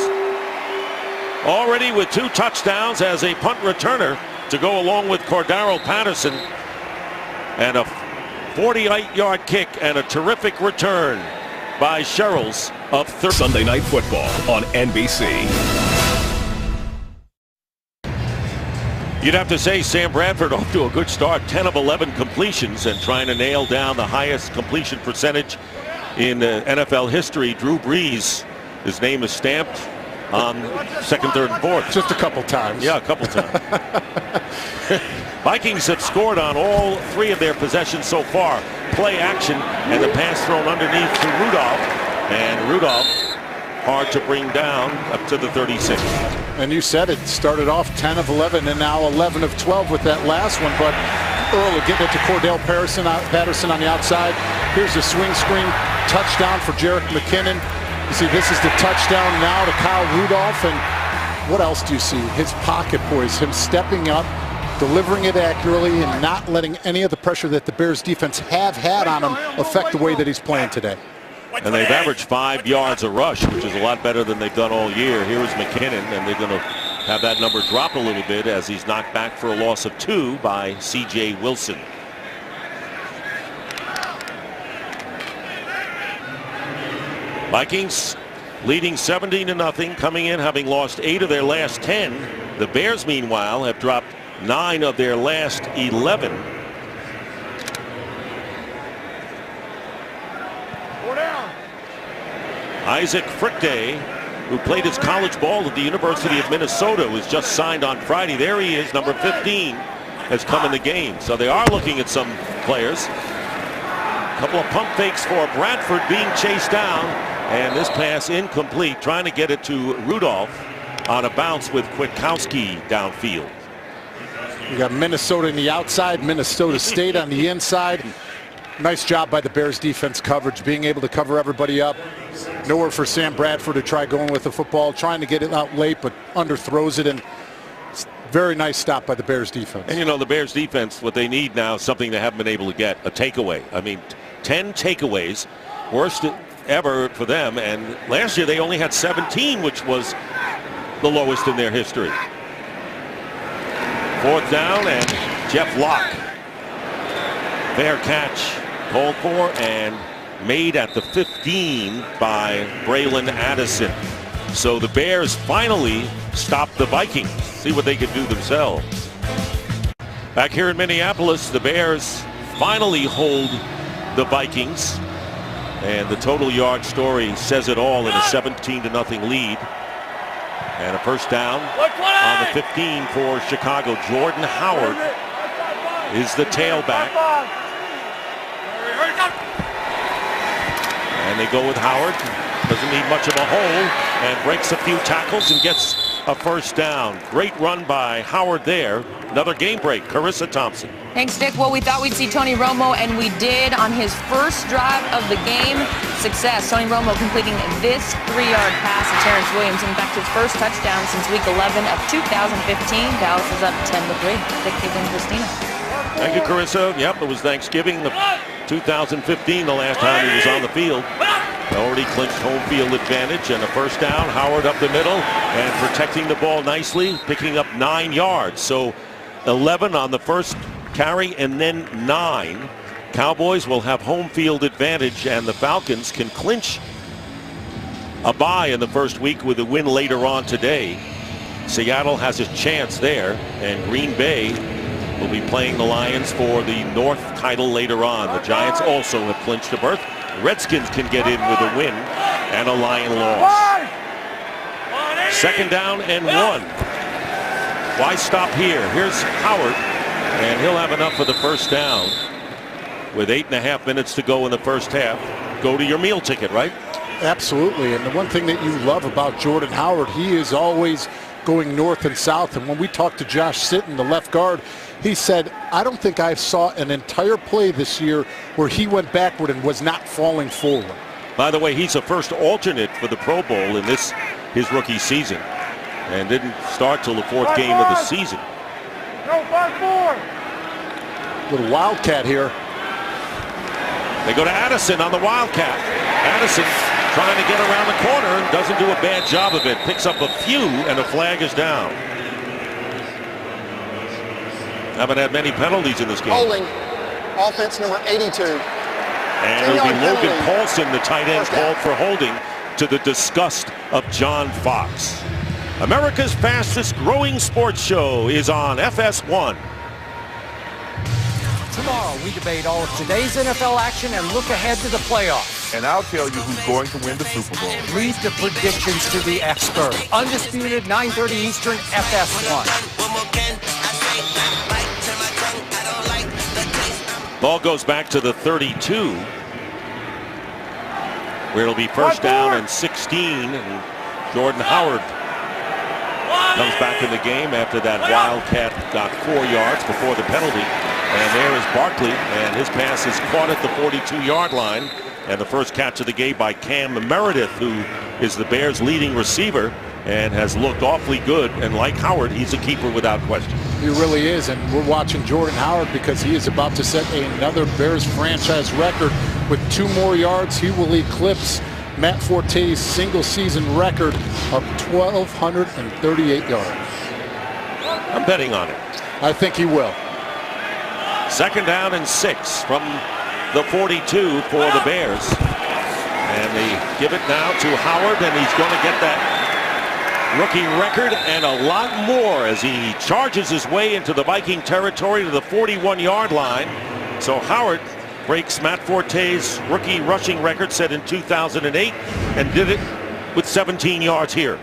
[SPEAKER 1] Already with 2 touchdowns as a punt returner to go along with Cordaro Patterson. And a 48-yard kick and a terrific return by Sherrills of
[SPEAKER 7] Sunday Night Football on NBC.
[SPEAKER 1] You'd have to say Sam Bradford off to a good start. 10 of 11 completions and trying to nail down the highest completion percentage in NFL history. Drew Brees, his name is stamped on 2nd, 3rd, and 4th.
[SPEAKER 3] Just a couple times.
[SPEAKER 1] Yeah, a couple times. Vikings have scored on all 3 of their possessions so far. Play action and the pass thrown underneath to Rudolph. And Rudolph hard to bring down up to the 36.
[SPEAKER 3] And you said it started off 10 of 11 and now 11 of 12 with that last one. But early getting it to Cordell Patterson on the outside. Here's a swing screen touchdown for Jerick McKinnon. You see this is the touchdown now to Kyle Rudolph. And what else do you see? His pocket poise, him stepping up, delivering it accurately and not letting any of the pressure that the Bears defense have had on him affect the way that he's playing today.
[SPEAKER 1] And they've averaged 5 yards a rush, which is a lot better than they've done all year. Here is McKinnon, and they're going to have that number drop a little bit as he's knocked back for a loss of 2 by C.J. Wilson. Vikings leading 17-0, coming in having lost 8 of their last 10. The Bears, meanwhile, have dropped 9 of their last 11. Isaac Frickday, who played his college ball at the University of Minnesota, was just signed on Friday. There he is, number 15, has come in the game. So they are looking at some players. A couple of pump fakes for Bradford being chased down. And this pass incomplete, trying to get it to Rudolph on a bounce with Kwiatkowski downfield.
[SPEAKER 3] You got Minnesota in the outside, Minnesota State on the inside. Nice job by the Bears defense coverage, being able to cover everybody up. Nowhere for Sam Bradford to try going with the football, trying to get it out late, but underthrows it. And very nice stop by the Bears defense.
[SPEAKER 1] And you know, the Bears defense, what they need now is something they haven't been able to get, a takeaway. I mean, 10 takeaways, worst ever for them. And last year they only had 17, which was the lowest in their history. 4th down and Jeff Locke. Fair catch called for and made at the 15 by Braylon Addison. So the Bears finally stop the Vikings. See what they can do themselves. Back here in Minneapolis, the Bears finally hold the Vikings. And the total yard story says it all in a 17-0 lead. And a first down on the 15 for Chicago. Jordan Howard is the tailback. And they go with Howard. Doesn't need much of a hole and breaks a few tackles and gets a first down. Great run by Howard there. Another game break. Carissa Thompson.
[SPEAKER 5] Thanks, Dick. Well, we thought we'd see Tony Romo, and we did on his first drive of the game. Success. Tony Romo completing this 3-yard pass to Terrence Williams. In fact, his first touchdown since week 11 of 2015. Dallas is up 10-3. Dick, Caitlin, Christina.
[SPEAKER 1] Thank you, Carissa. Yep, it was Thanksgiving of 2015, the last time he was on the field. Already clinched home field advantage and a first down. Howard up the middle and protecting the ball nicely, picking up 9 yards. So 11 on the first carry and then 9. Cowboys will have home field advantage, and the Falcons can clinch a bye in the first week with a win later on today. Seattle has a chance there, and Green Bay will be playing the Lions for the North title later on. The Giants also have clinched a berth. Redskins can get in with a win and a Lion loss. Second down and 1. Why stop here? Here's Howard, and he'll have enough for the first down with 8.5 minutes to go in the first half. Go to your meal ticket, right?
[SPEAKER 3] Absolutely. And the one thing that you love about Jordan Howard, he is always going north and south. And when we talked to Josh Sitton, the left guard, he said, I don't think I saw an entire play this year where he went backward and was not falling forward.
[SPEAKER 1] By the way, he's a first alternate for the Pro Bowl in his rookie season and didn't start till the 4th game of the season.
[SPEAKER 3] Little wildcat here.
[SPEAKER 1] They go to Addison on the wildcat. Addison trying to get around the corner and doesn't do a bad job of it. Picks up a few and a flag is down. Haven't had many penalties in this game.
[SPEAKER 4] Holding. Offense number 82.
[SPEAKER 1] And it'll be Logan Paulson, the tight end, called for holding, to the disgust of John Fox. America's fastest growing sports show is on FS1.
[SPEAKER 8] Tomorrow, we debate all of today's NFL action and look ahead to the playoffs.
[SPEAKER 9] And I'll tell you who's going to win the Super Bowl.
[SPEAKER 8] Leave the predictions to the expert. Undisputed, 9:30 Eastern, FS1.
[SPEAKER 1] Ball goes back to the 32, where it'll be first down and 16. And Jordan Howard comes back in the game after that wildcat got 4 yards before the penalty. And there is Barkley, and his pass is caught at the 42-yard line. And the first catch of the game by Cam Meredith, who is the Bears' leading receiver and has looked awfully good. And like Howard, he's a keeper without question.
[SPEAKER 3] He really is, and we're watching Jordan Howard because he is about to set another Bears franchise record with 2 more yards. He will eclipse Matt Forte's single-season record of 1,238 yards.
[SPEAKER 1] I'm betting on it.
[SPEAKER 3] I think he will.
[SPEAKER 1] Second down and 6 from the 42 for the Bears. And they give it now to Howard, and he's going to get that rookie record and a lot more as he charges his way into the Viking territory to the 41-yard line. So Howard breaks Matt Forte's rookie rushing record set in 2008 and did it with 17 yards here.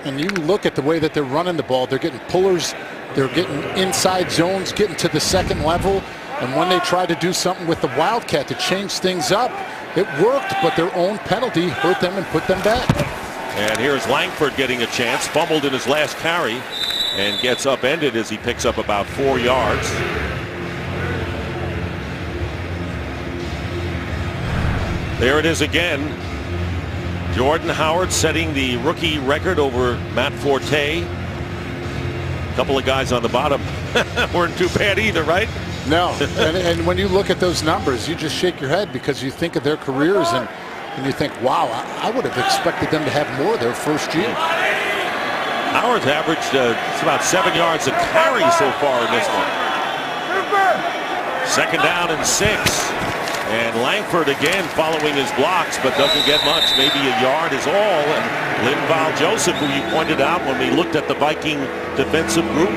[SPEAKER 3] And you look at the way that they're running the ball. They're getting pullers. They're getting inside zones, getting to the second level. And when they try to do something with the Wildcat to change things up, it worked, but their own penalty hurt them and put them back.
[SPEAKER 1] And here's Langford getting a chance. Fumbled in his last carry and gets upended as he picks up about 4 yards. There it is again. Jordan Howard setting the rookie record over Matt Forte. A couple of guys on the bottom weren't too bad either, right?
[SPEAKER 3] No, and when you look at those numbers, you just shake your head because you think of their careers and you think, wow, I would have expected them to have more their first year.
[SPEAKER 1] Howard's averaged it's about 7 yards a carry so far in this one. Second down and 6. And Langford again following his blocks, but doesn't get much. Maybe a yard is all. And Linval Joseph, who you pointed out when we looked at the Viking defensive group,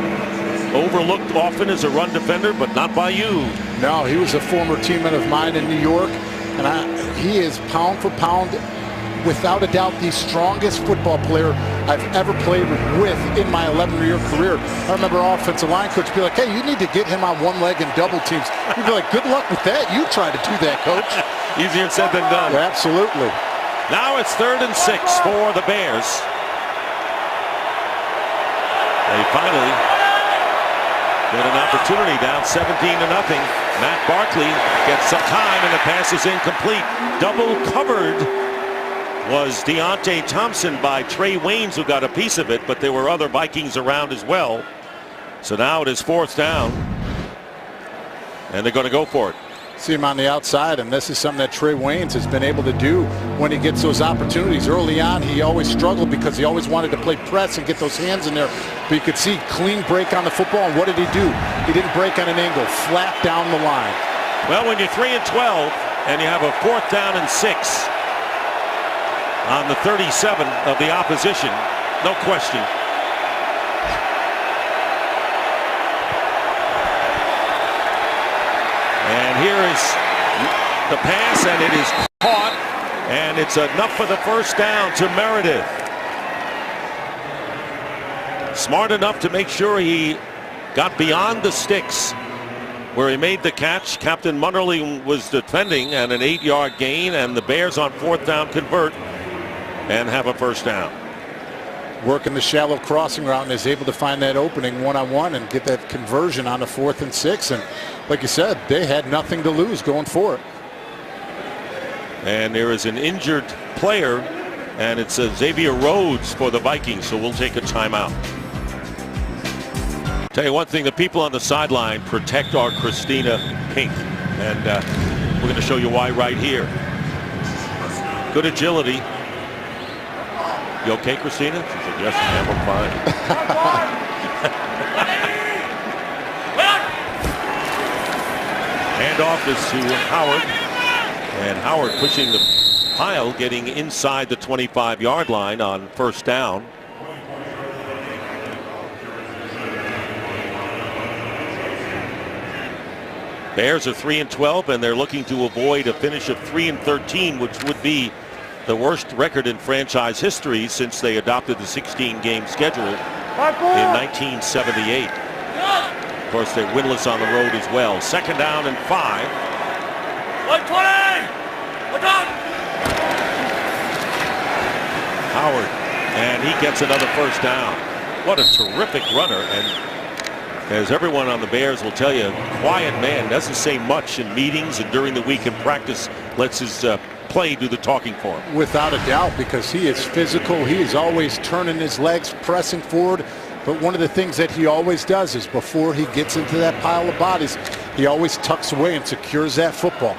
[SPEAKER 1] overlooked often as a run defender, but not by you.
[SPEAKER 3] No, he was a former teammate of mine in New York, and he is pound for pound without a doubt, the strongest football player I've ever played with in my 11-year career. I remember our offensive line coach be like, hey, you need to get him on one leg and double teams. We'd be like, good luck with that. You try to do that, coach.
[SPEAKER 1] Easier said than done.
[SPEAKER 3] Yeah, absolutely.
[SPEAKER 1] Now it's 3rd and 6 for the Bears. They finally get an opportunity, down 17-0. Matt Barkley gets some time and the pass is incomplete. Double covered was Deontay Thompson by Trey Waynes, who got a piece of it, but there were other Vikings around as well. So now it is 4th down and they're going to go for it.
[SPEAKER 3] See him on the outside, and this is something that Trey Waynes has been able to do when he gets those opportunities. Early on, he always struggled because he always wanted to play press and get those hands in there. But you could see clean break on the football, and what did he do? He didn't break on an angle, flat down the line.
[SPEAKER 1] Well, when you're 3 and 12 and you have a 4th down and 6 on the 37 of the opposition, no question. And here is the pass, and it is caught, and it's enough for the 1st down to Meredith. Smart enough to make sure he got beyond the sticks where he made the catch. Captain Munnerly was defending, and an 8-yard gain, and the Bears on 4th down convert and have a 1st down.
[SPEAKER 3] Working the shallow crossing route and is able to find that opening one-on-one and get that conversion on the 4th and 6. And like you said, they had nothing to lose going for it.
[SPEAKER 1] And there is an injured player, and it's Xavier Rhodes for the Vikings, so we'll take a timeout. Tell you one thing, the people on the sideline protect our Christina Pink, and we're going to show you why right here. Good agility. You okay, Christina? She said, yes, ma'am, I'm fine. Handoff is to Howard. And Howard pushing the pile, getting inside the 25-yard line on 1st down. Bears are 3 and 12, and they're looking to avoid a finish of 3 and 13, which would be the worst record in franchise history since they adopted the 16-game schedule in 1978. Of course, they're winless on the road as well. 2nd down and 5.
[SPEAKER 6] 120!
[SPEAKER 1] Howard, and he gets another 1st down. What a terrific runner, and as everyone on the Bears will tell you, quiet man, doesn't say much in meetings and during the week in practice, lets his play do the talking for him.
[SPEAKER 3] Without a doubt, because he is physical. He is always turning his legs, pressing forward. But one of the things that he always does is before he gets into that pile of bodies, he always tucks away and secures that football.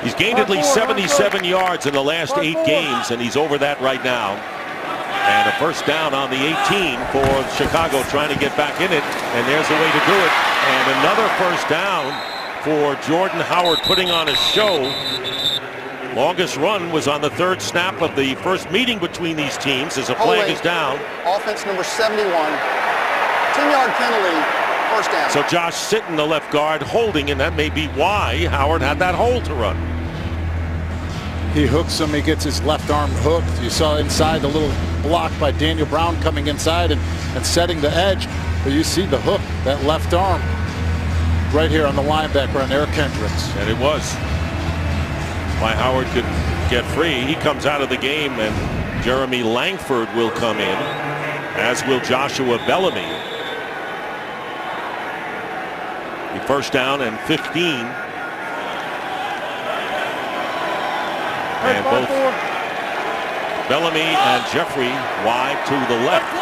[SPEAKER 1] He's gained at least 77 yards in the last 8 games, and he's over that right now. And a 1st down on the 18 for Chicago, trying to get back in it, and there's the way to do it. And another 1st down for Jordan Howard, putting on a show. Longest run was on the 3rd snap of the first meeting between these teams as a flag is down.
[SPEAKER 4] Offense number 71. 10-yard penalty, 1st down.
[SPEAKER 1] So Josh Sitton, the left guard, holding, and that may be why Howard had that hole to run.
[SPEAKER 3] He hooks him. He gets his left arm hooked. You saw inside the little block by Daniel Brown coming inside and setting the edge. But you see the hook, that left arm, right here on the linebacker on Eric Hendricks.
[SPEAKER 1] And it was. Why Howard could get free. He comes out of the game, and Jeremy Langford will come in, as will Joshua Bellamy. The 1st down and 15. And both Bellamy and Jeffrey wide to the left.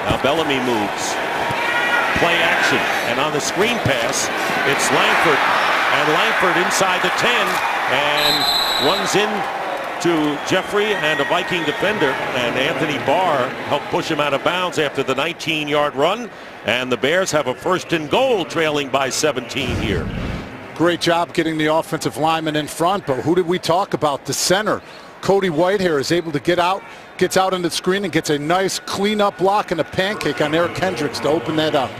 [SPEAKER 1] Now Bellamy moves. Play action, and on the screen pass, it's Langford. And Langford inside the 10 and runs in to Jeffrey and a Viking defender, and Anthony Barr helped push him out of bounds after the 19-yard run, and the Bears have a 1st and goal, trailing by 17 here.
[SPEAKER 3] Great job getting the offensive lineman in front, but who did we talk about? The center, Cody Whitehair, is able to get out, gets out into the screen and gets a nice clean-up block and a pancake on Eric Hendricks to open that up.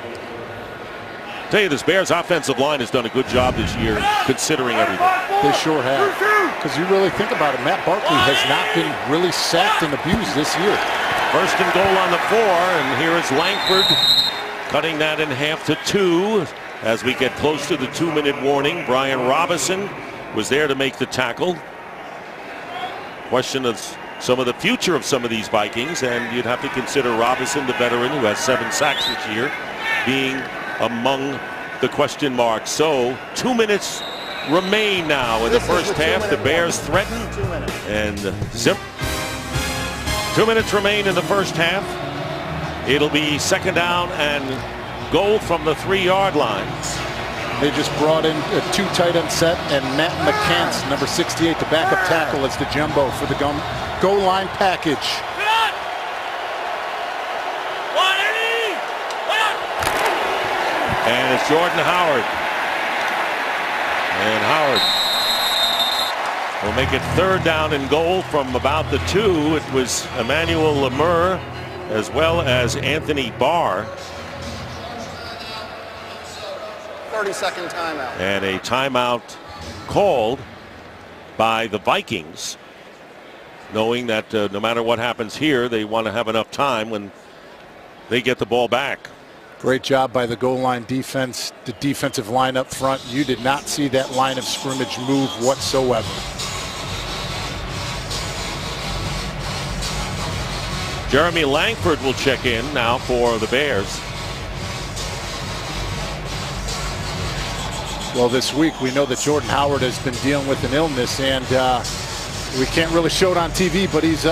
[SPEAKER 1] Tell you, this Bears offensive line has done a good job this year, considering everything.
[SPEAKER 3] They sure have. Because you really think about it, Matt Barkley has not been really sacked and abused this year.
[SPEAKER 1] First and goal on the 4, and here is Langford cutting that in half to 2 as we get close to the 2-minute warning. Brian Robinson was there to make the tackle. Question of some of the future of some of these Vikings, and you'd have to consider Robinson, the veteran who has 7 sacks this year, being among the question marks. So 2 minutes remain now in the first half. The Bears threaten, and zip. 2 minutes remain in the first half. It'll be second down and goal from the 3-yard line.
[SPEAKER 3] They just brought in a 2 tight end set, and Matt McCants, number 68, the backup tackle, as the jumbo for the goal line package.
[SPEAKER 1] And it's Jordan Howard. And Howard will make it third down and goal from about the 2. It was Emmanuel Lemur as well as Anthony Barr.
[SPEAKER 4] 30-second timeout.
[SPEAKER 1] And a timeout called by the Vikings, knowing that no matter what happens here, they want to have enough time when they get the ball back.
[SPEAKER 3] Great job by the goal line defense, the defensive line up front. You did not see that line of scrimmage move whatsoever.
[SPEAKER 1] Jeremy Langford will check in now for the Bears.
[SPEAKER 3] Well, this week we know that Jordan Howard has been dealing with an illness, and we can't really show it on TV, but he's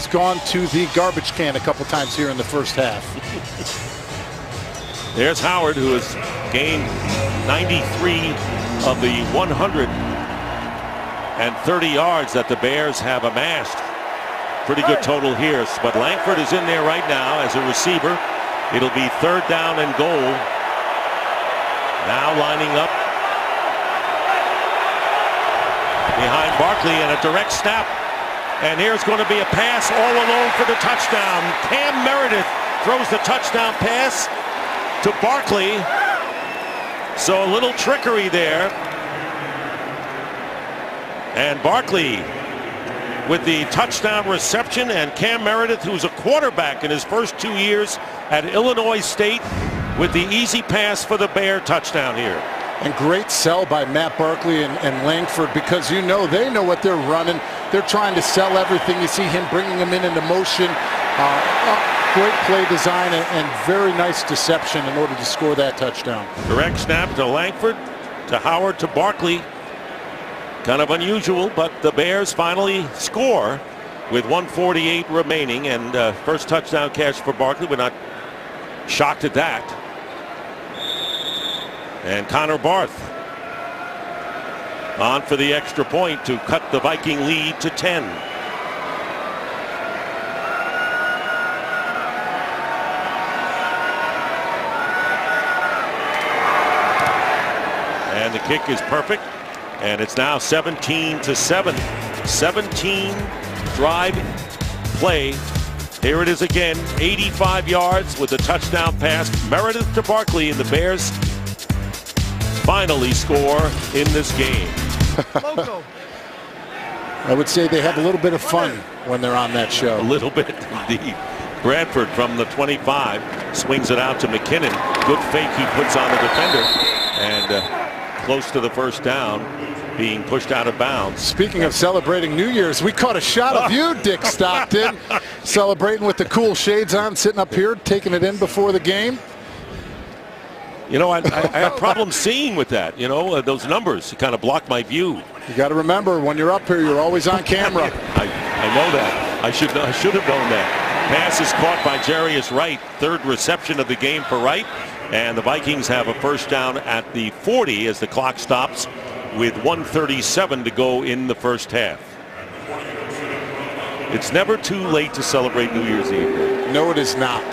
[SPEAKER 3] gone to the garbage can a couple times here in the first half.
[SPEAKER 1] There's Howard, who has gained 93 of the 130 yards that the Bears have amassed. Pretty good total here, but Langford is in there right now as a receiver. It'll be third down and goal. Now lining up behind Barkley, and a direct snap. And here's going to be a pass all alone for the touchdown. Cam Meredith throws the touchdown pass to Barkley. So a little trickery there. And Barkley with the touchdown reception, and Cam Meredith, who's a quarterback in his first 2 years at Illinois State, with the easy pass for the Bear touchdown here.
[SPEAKER 3] And great sell by Matt Barkley and Langford, because they know what they're running. They're trying to sell everything. You see him bringing them into motion. Great play design and very nice deception in order to score that touchdown.
[SPEAKER 1] Direct snap to Langford, to Howard, to Barkley. Kind of unusual, but the Bears finally score with 1:48 remaining, and first touchdown catch for Barkley. We're not shocked at that. And Connor Barth on for the extra point to cut the Viking lead to 10. And the kick is perfect, and it's now 17-7. 17 drive play. Here it is again, 85 yards with a touchdown pass. Meredith to Barkley, and the Bears finally score in this game.
[SPEAKER 3] I would say they have a little bit of fun when they're on that show.
[SPEAKER 1] A little bit indeed. Bradford from the 25 swings it out to McKinnon. Good fake he puts on the defender, and close to the first down, being pushed out of bounds.
[SPEAKER 3] Speaking of celebrating New Year's, we caught a shot of you, Dick Stockton, celebrating with the cool shades on, sitting up here, taking it in before the game.
[SPEAKER 1] You know, I have problems seeing with that. You know, those numbers kind of block my view.
[SPEAKER 3] You got to remember, when you're up here, you're always on camera.
[SPEAKER 1] I know that. I should have known that. Pass is caught by Jarius Wright. Third reception of the game for Wright. And the Vikings have a first down at the 40 as the clock stops with 1:37 to go in the first half. It's never too late to celebrate New Year's Eve.
[SPEAKER 3] No, it is not.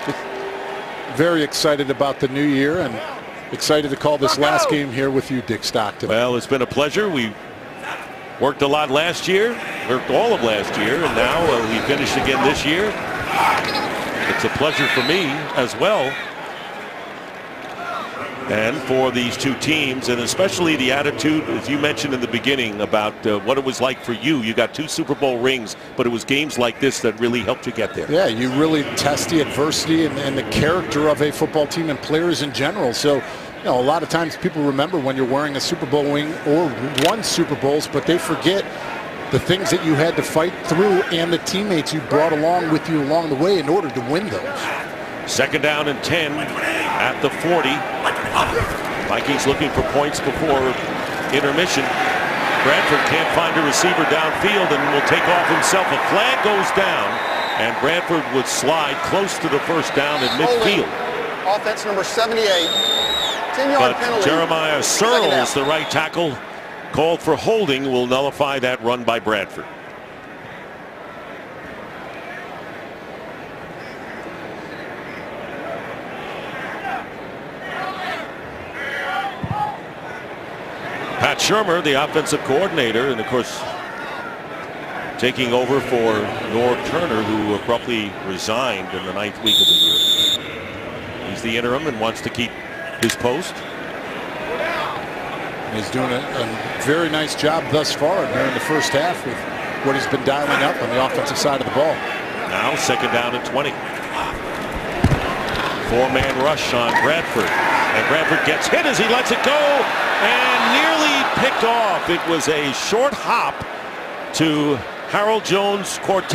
[SPEAKER 3] Very excited about the new year, and excited to call this last game here with you, Dick Stockton.
[SPEAKER 1] Well, it's been a pleasure. We worked a lot last year, worked all of last year, and now we finished again this year. It's a pleasure for me as well. And for these two teams, and especially the attitude, as you mentioned in the beginning, about what it was like for you. You got 2 Super Bowl rings, but it was games like this that really helped you get there.
[SPEAKER 3] Yeah, you really test the adversity and the character of a football team and players in general. So, you know, a lot of times people remember when you're wearing a Super Bowl ring or won Super Bowls, but they forget the things that you had to fight through and the teammates you brought along with you along the way in order to win those.
[SPEAKER 1] 2nd down and 10 at the 40. Vikings looking for points before intermission. Bradford can't find a receiver downfield and will take off himself. A flag goes down, and Bradford would slide close to the first down in midfield.
[SPEAKER 4] Offense number 78. 10-yard penalty.
[SPEAKER 1] Jeremiah Searles, the right tackle, called for holding, will nullify that run by Bradford. Pat Shermer, the offensive coordinator, and of course taking over for Norv Turner, who abruptly resigned in the 9th week of the year. He's the interim and wants to keep his post.
[SPEAKER 3] He's doing a very nice job thus far here in the first half with what he's been dialing up on the offensive side of the ball.
[SPEAKER 1] Now 2nd down and 20. 4-man rush on Bradford. And Bradford gets hit as he lets it go and nearly picked off. It was a short hop to Harold Jones-Corte,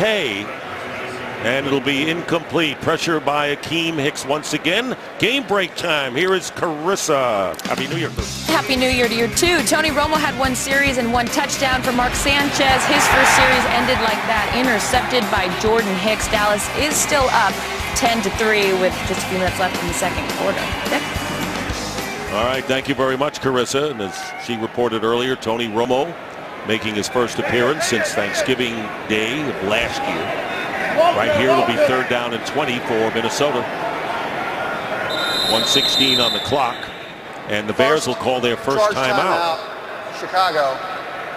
[SPEAKER 1] and it'll be incomplete. Pressure by Akeem Hicks once again. Game break time. Here is Carissa. Happy New Year.
[SPEAKER 5] Happy New Year to you too. Tony Romo had 1 series and 1 touchdown for Mark Sanchez. His first series ended like that, intercepted by Jordan Hicks. Dallas is still up 10-3 with just a few minutes left in the 2nd quarter. Dick?
[SPEAKER 1] All right, thank you very much, Carissa. And as she reported earlier, Tony Romo making his first appearance since Thanksgiving Day of last year. Right here it'll be 3rd down and 20 for Minnesota. 1:16 on the clock, and the Bears will call their first timeout.
[SPEAKER 4] Chicago,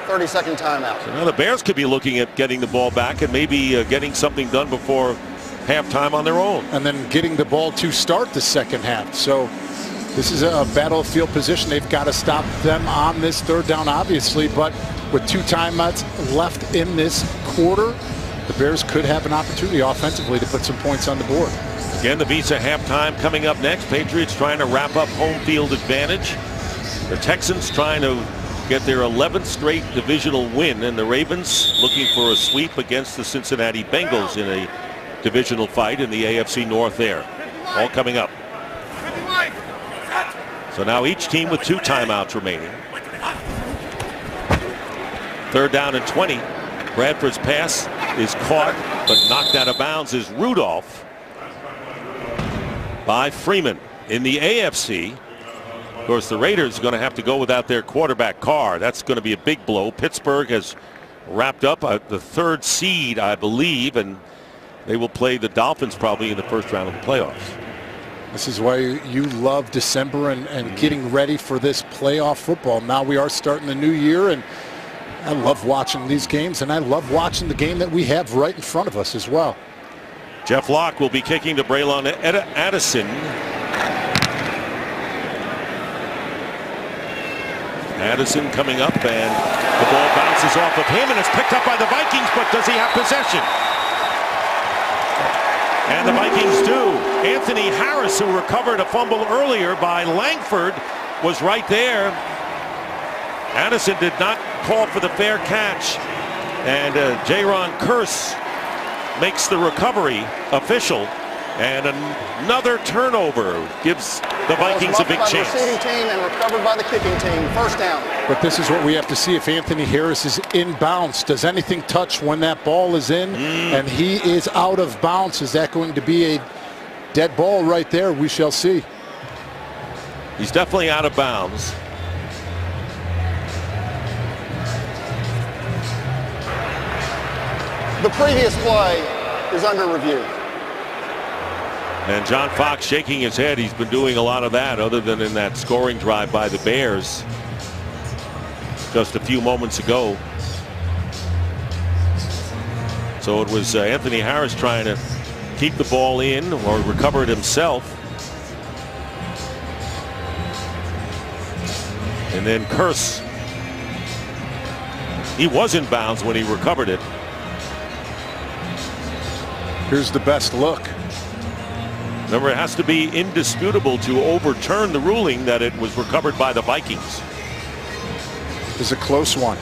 [SPEAKER 4] 30-second timeout.
[SPEAKER 1] So now the Bears could be looking at getting the ball back and maybe getting something done before halftime on their own.
[SPEAKER 3] And then getting the ball to start the 2nd half. So this is a battlefield position. They've got to stop them on this 3rd down, obviously, but with 2 timeouts left in this quarter, the Bears could have an opportunity offensively to put some points on the board.
[SPEAKER 1] Again, the Visa halftime coming up next. Patriots trying to wrap up home field advantage. The Texans trying to get their 11th straight divisional win, and the Ravens looking for a sweep against the Cincinnati Bengals in a divisional fight in the AFC North there. All coming up. So now each team with 2 timeouts remaining. 3rd down and 20. Bradford's pass is caught but knocked out of bounds is Rudolph by Freeman. In the AFC, of course, the Raiders are going to have to go without their quarterback Carr. That's going to be a big blow. Pittsburgh has wrapped up the 3rd seed, I believe, and they will play the Dolphins probably in the first round of the playoffs.
[SPEAKER 3] This is why you love December and getting ready for this playoff football. Now we are starting the new year, and I love watching these games, and I love watching the game that we have right in front of us as well.
[SPEAKER 1] Jeff Locke will be kicking to Braylon Addison. Addison coming up, and the ball bounces off of him, and it's picked up by the Vikings, but does he have possession? And the Vikings do. Anthony Harris, who recovered a fumble earlier by Langford, was right there. Addison did not call for the fair catch, and Jaron Kearse makes the recovery official, and another turnover gives the Vikings a big chance.
[SPEAKER 4] The receiving team and recovered by the kicking team. First down.
[SPEAKER 3] But this is what we have to see. If Anthony Harris is in bounds, does anything touch when that ball is in and he is out of bounds? Is that going to be a dead ball right there? We shall see.
[SPEAKER 1] He's definitely out of bounds.
[SPEAKER 4] The previous play is under review.
[SPEAKER 1] And John Fox shaking his head. He's been doing a lot of that other than in that scoring drive by the Bears just a few moments ago. So it was Anthony Harris trying to keep the ball in or recover it himself. And then Kearse, he was in bounds when he recovered it.
[SPEAKER 3] Here's the best look.
[SPEAKER 1] Remember, it has to be indisputable to overturn the ruling that it was recovered by the Vikings.
[SPEAKER 3] It's a close one.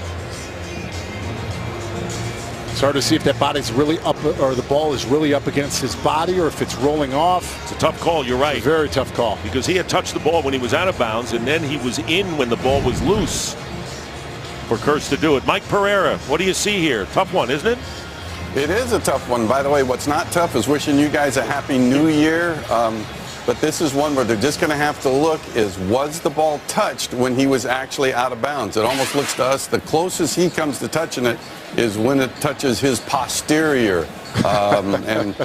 [SPEAKER 3] It's hard to see if that body's really up, or the ball is really up against his body, or if it's rolling off.
[SPEAKER 1] It's a tough call, you're right.
[SPEAKER 3] It's a very tough call.
[SPEAKER 1] Because he had touched the ball when he was out of bounds, and then he was in when the ball was loose for Kearse to do it. Mike Pereira, what do you see here? Tough one, isn't it?
[SPEAKER 10] It is a tough one. By the way, what's not tough is wishing you guys a happy new year. But this is one where they're just going to have to look is, was the ball touched when he was actually out of bounds? It almost looks to us the closest he comes to touching it is when it touches his posterior. And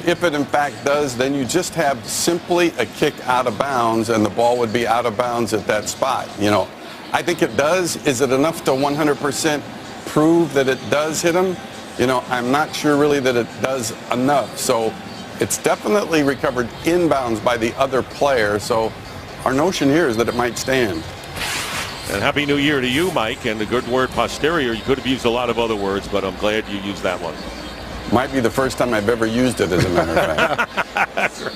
[SPEAKER 10] if it in fact does, then you just have simply a kick out of bounds, and the ball would be out of bounds at that spot. You know, I think it does. Is it enough to 100% prove that it does hit him? You know, I'm not sure really that it does enough. So it's definitely recovered inbounds by the other player. So our notion here is that it might stand.
[SPEAKER 1] And Happy New Year to you, Mike. And the good word posterior, you could have used a lot of other words, but I'm glad you used that one.
[SPEAKER 10] Might be the first time I've ever used it, as a matter of fact.
[SPEAKER 1] That's right.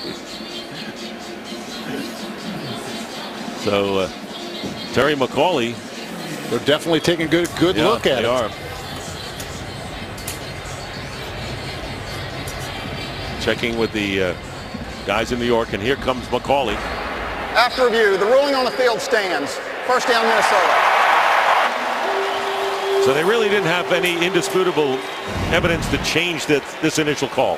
[SPEAKER 1] So Terry McAuley.
[SPEAKER 3] They're definitely taking a good look at it.
[SPEAKER 1] They are. Checking with the guys in New York, and here comes McAuley.
[SPEAKER 4] After review, the ruling on the field stands. First down, Minnesota.
[SPEAKER 1] So they really didn't have any indisputable evidence to change this initial call.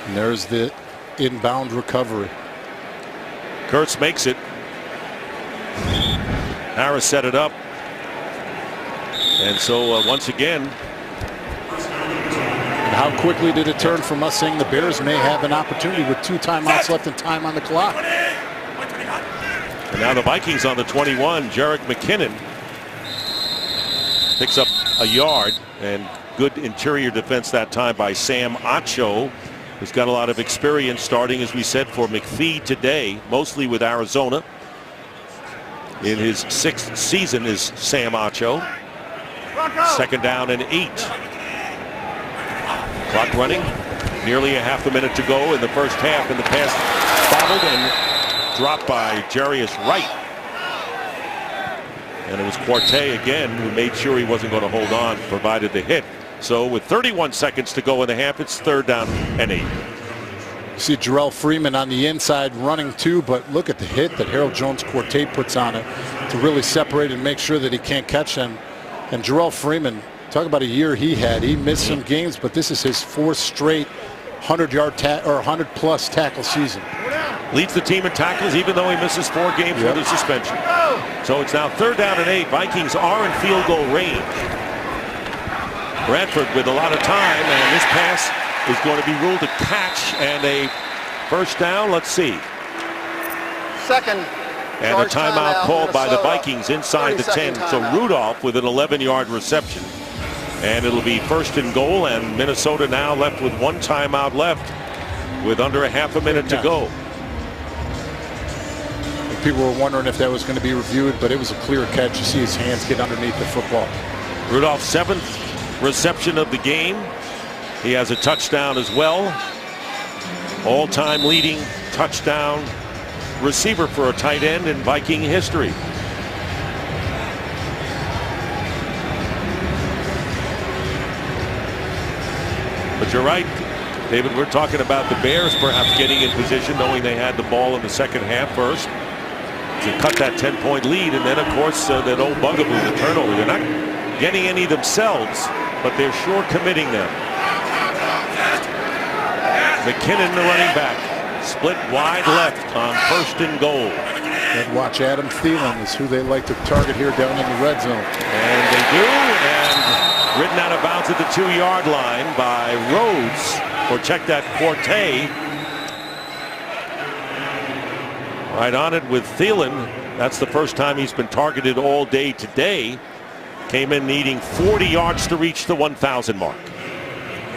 [SPEAKER 3] And there's the inbound recovery.
[SPEAKER 1] Kearse makes it. Harris set it up. And so once again.
[SPEAKER 3] And how quickly did it turn from us saying the Bears may have an opportunity with 2 timeouts left and time on the clock?
[SPEAKER 1] And now the Vikings on the 21. Jerick McKinnon picks up a yard, and good interior defense that time by Sam Acho, who's got a lot of experience starting, as we said, for McPhee today, mostly with Arizona. In his 6th season is Sam Acho. Second down and 8. Clock running. Nearly a half a minute to go in the first half, and the pass bobbled and dropped by Jarius Wright. And it was Quartet again who made sure he wasn't going to hold on, provided the hit. So with 31 seconds to go in the half, it's 3rd down and 8.
[SPEAKER 3] You see Jarrell Freeman on the inside running too, but look at the hit that Harold Jones-Quartet puts on it to really separate and make sure that he can't catch them. And Jarrell Freeman, talk about a year he had. He missed some games, but this is his 4th straight 100-plus tackle season.
[SPEAKER 1] Leads the team in tackles, even though he misses 4 games with a suspension. So it's now 3rd down and 8. Vikings are in field goal range. Bradford with a lot of time, and this pass is going to be ruled a catch and a first down. Let's see.
[SPEAKER 4] Second.
[SPEAKER 1] And a timeout called by the Vikings inside the 10. So Rudolph with an 11-yard reception. And it'll be 1st and goal, and Minnesota now left with 1 timeout left with under a half a minute to go.
[SPEAKER 3] And people were wondering if that was going to be reviewed, but it was a clear catch. You see his hands get underneath the football.
[SPEAKER 1] Rudolph's 7th reception of the game. He has a touchdown as well. All-time leading touchdown receiver for a tight end in Viking history. But you're right, David, we're talking about the Bears perhaps getting in position, knowing they had the ball in the second half first to cut that 10-point lead. And then, of course, that old bugaboo, the turnover. They're not getting any themselves, but they're sure committing them. McKinnon, the running back, split wide left on 1st and goal.
[SPEAKER 3] And watch Adam Thielen is who they like to target here down in the red zone.
[SPEAKER 1] And they do, and ridden out of bounds at the 2-yard line by Rhodes, or check that, Quartet. Right on it with Thielen. That's the first time he's been targeted all day today. Came in needing 40 yards to reach the 1,000 mark.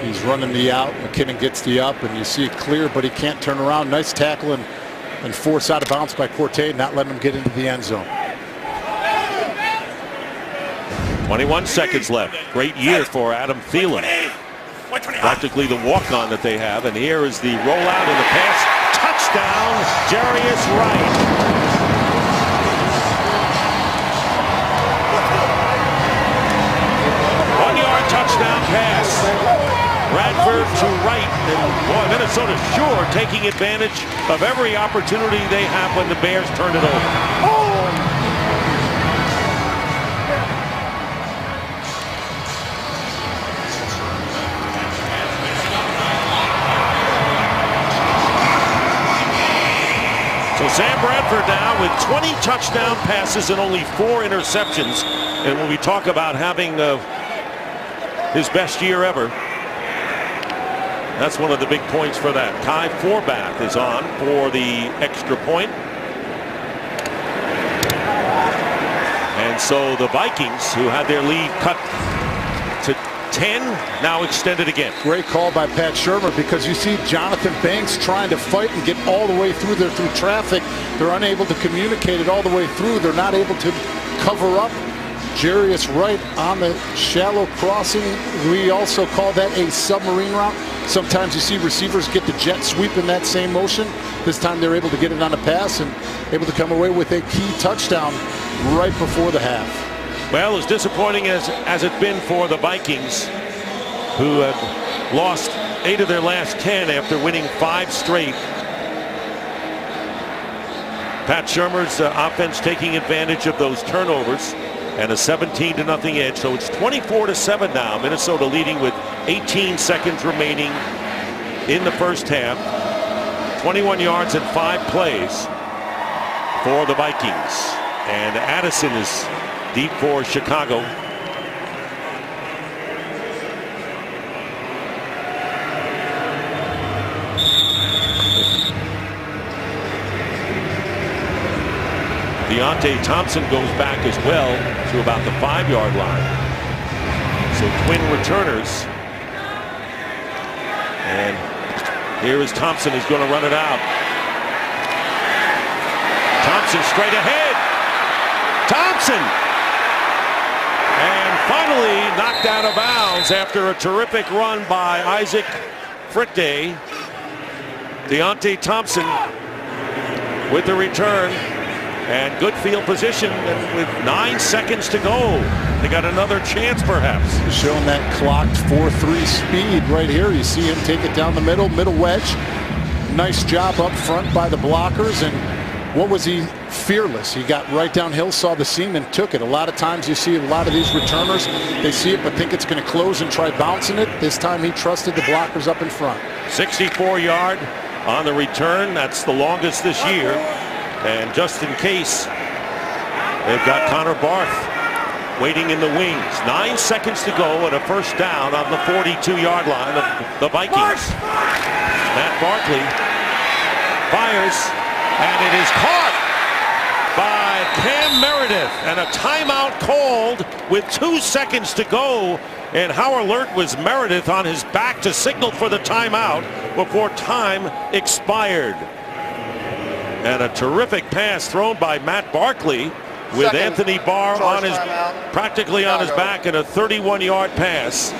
[SPEAKER 3] He's running the out. McKinnon gets the up, and you see it clear, but he can't turn around. Nice tackle and force out of bounds by Corte, not letting him get into the end zone.
[SPEAKER 1] 21 seconds left. Great year for Adam Thielen. Practically the walk-on that they have. And here is the rollout of the pass. Touchdown, Jarius Wright. One-yard touchdown pass. Bradford to Wright. And boy, Minnesota sure taking advantage of every opportunity they have when the Bears turn it over. So Sam Bradford now with 20 touchdown passes and only 4 interceptions. And when we talk about having his best year ever, that's one of the big points for that. Kai Forbath is on for the extra point. And so the Vikings, who had their lead cut to 10, now extended again.
[SPEAKER 3] Great call by Pat Shurmur, because you see Jonathan Banks trying to fight and get all the way through there through traffic. They're unable to communicate it all the way through. They're not able to cover up. Jarius Wright on the shallow crossing. We also call that a submarine route. Sometimes you see receivers get the jet sweep in that same motion. This time they're able to get it on a pass and able to come away with a key touchdown right before the half.
[SPEAKER 1] Well, as disappointing as it's been for the Vikings, who have lost 8 of their last 10 after winning 5 straight. Pat Shurmur's offense taking advantage of those turnovers and a 17-0 edge. So it's 24-7 now. Minnesota leading with 18 seconds remaining in the first half. 21 yards and 5 plays for the Vikings. And Addison is deep for Chicago. Deontay Thompson goes back as well to about the 5-yard line. So twin returners. And here is Thompson, who's going to run it out. Thompson straight ahead. Thompson! And finally knocked out of bounds after a terrific run by Isaac Fritte. Deontay Thompson with the return. And good field position, and with 9 seconds to go, they got another chance perhaps.
[SPEAKER 3] Showing that clocked 4.3 speed right here. You see him take it down the middle wedge. Nice job up front by the blockers. And what was he? Fearless. He got right downhill, saw the seam, and took it. A lot of times you see a lot of these returners, they see it but think it's going to close and try bouncing it. This time he trusted the blockers up in front.
[SPEAKER 1] 64-yard on the return. That's the longest this year. And just in case, they've got Connor Barth waiting in the wings. 9 seconds to go and a first down on the 42-yard line of the Vikings. Matt Barkley fires, and it is caught by Cam Meredith. And a timeout called with 2 seconds to go. And how alert was Meredith on his back to signal for the timeout before time expired. And a terrific pass thrown by Matt Barkley with Anthony Barr on his practically on his back, and a 31-yard pass.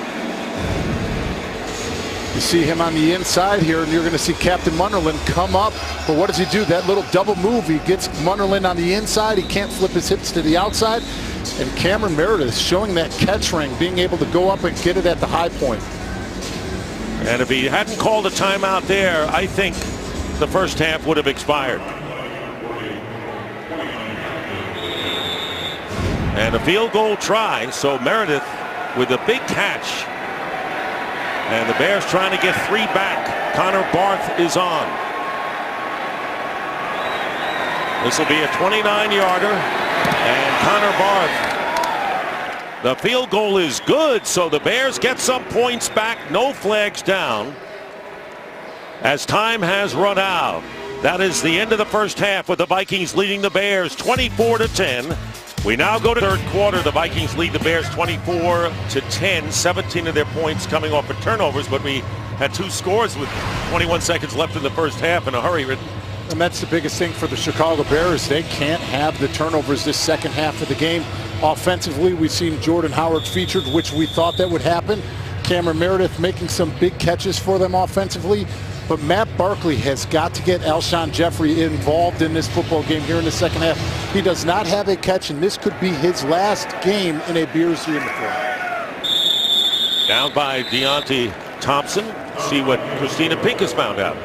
[SPEAKER 3] You see him on the inside here, and you're going to see Captain Munnerlyn come up. But what does he do? That little double move. He gets Munnerlyn on the inside. He can't flip his hips to the outside. And Cameron Meredith showing that catch ring, being able to go up and get it at the high point.
[SPEAKER 1] And if he hadn't called a timeout there, I think the first half would have expired. And a field goal try, so Meredith with a big catch. And the Bears trying to get 3 back. Connor Barth is on. This will be a 29-yarder. And Connor Barth. The field goal is good, so the Bears get some points back. No flags down as time has run out. That is the end of the first half, with the Vikings leading the Bears 24-10. We now go to third quarter. The Vikings lead the Bears 24-10. 17 of their points coming off of turnovers, but we had 2 scores with 21 seconds left in the first half in a hurry.
[SPEAKER 3] And that's the biggest thing for the Chicago Bears. They can't have the turnovers this second half of the game. Offensively, we've seen Jordan Howard featured, which we thought that would happen. Cameron Meredith making some big catches for them offensively. But Matt Barkley has got to get Alshon Jeffrey involved in this football game here in the second half. He does not have a catch, and this could be his last game in a Bears uniform.
[SPEAKER 1] Down by Deontay Thompson. See what Christina Pink has found out.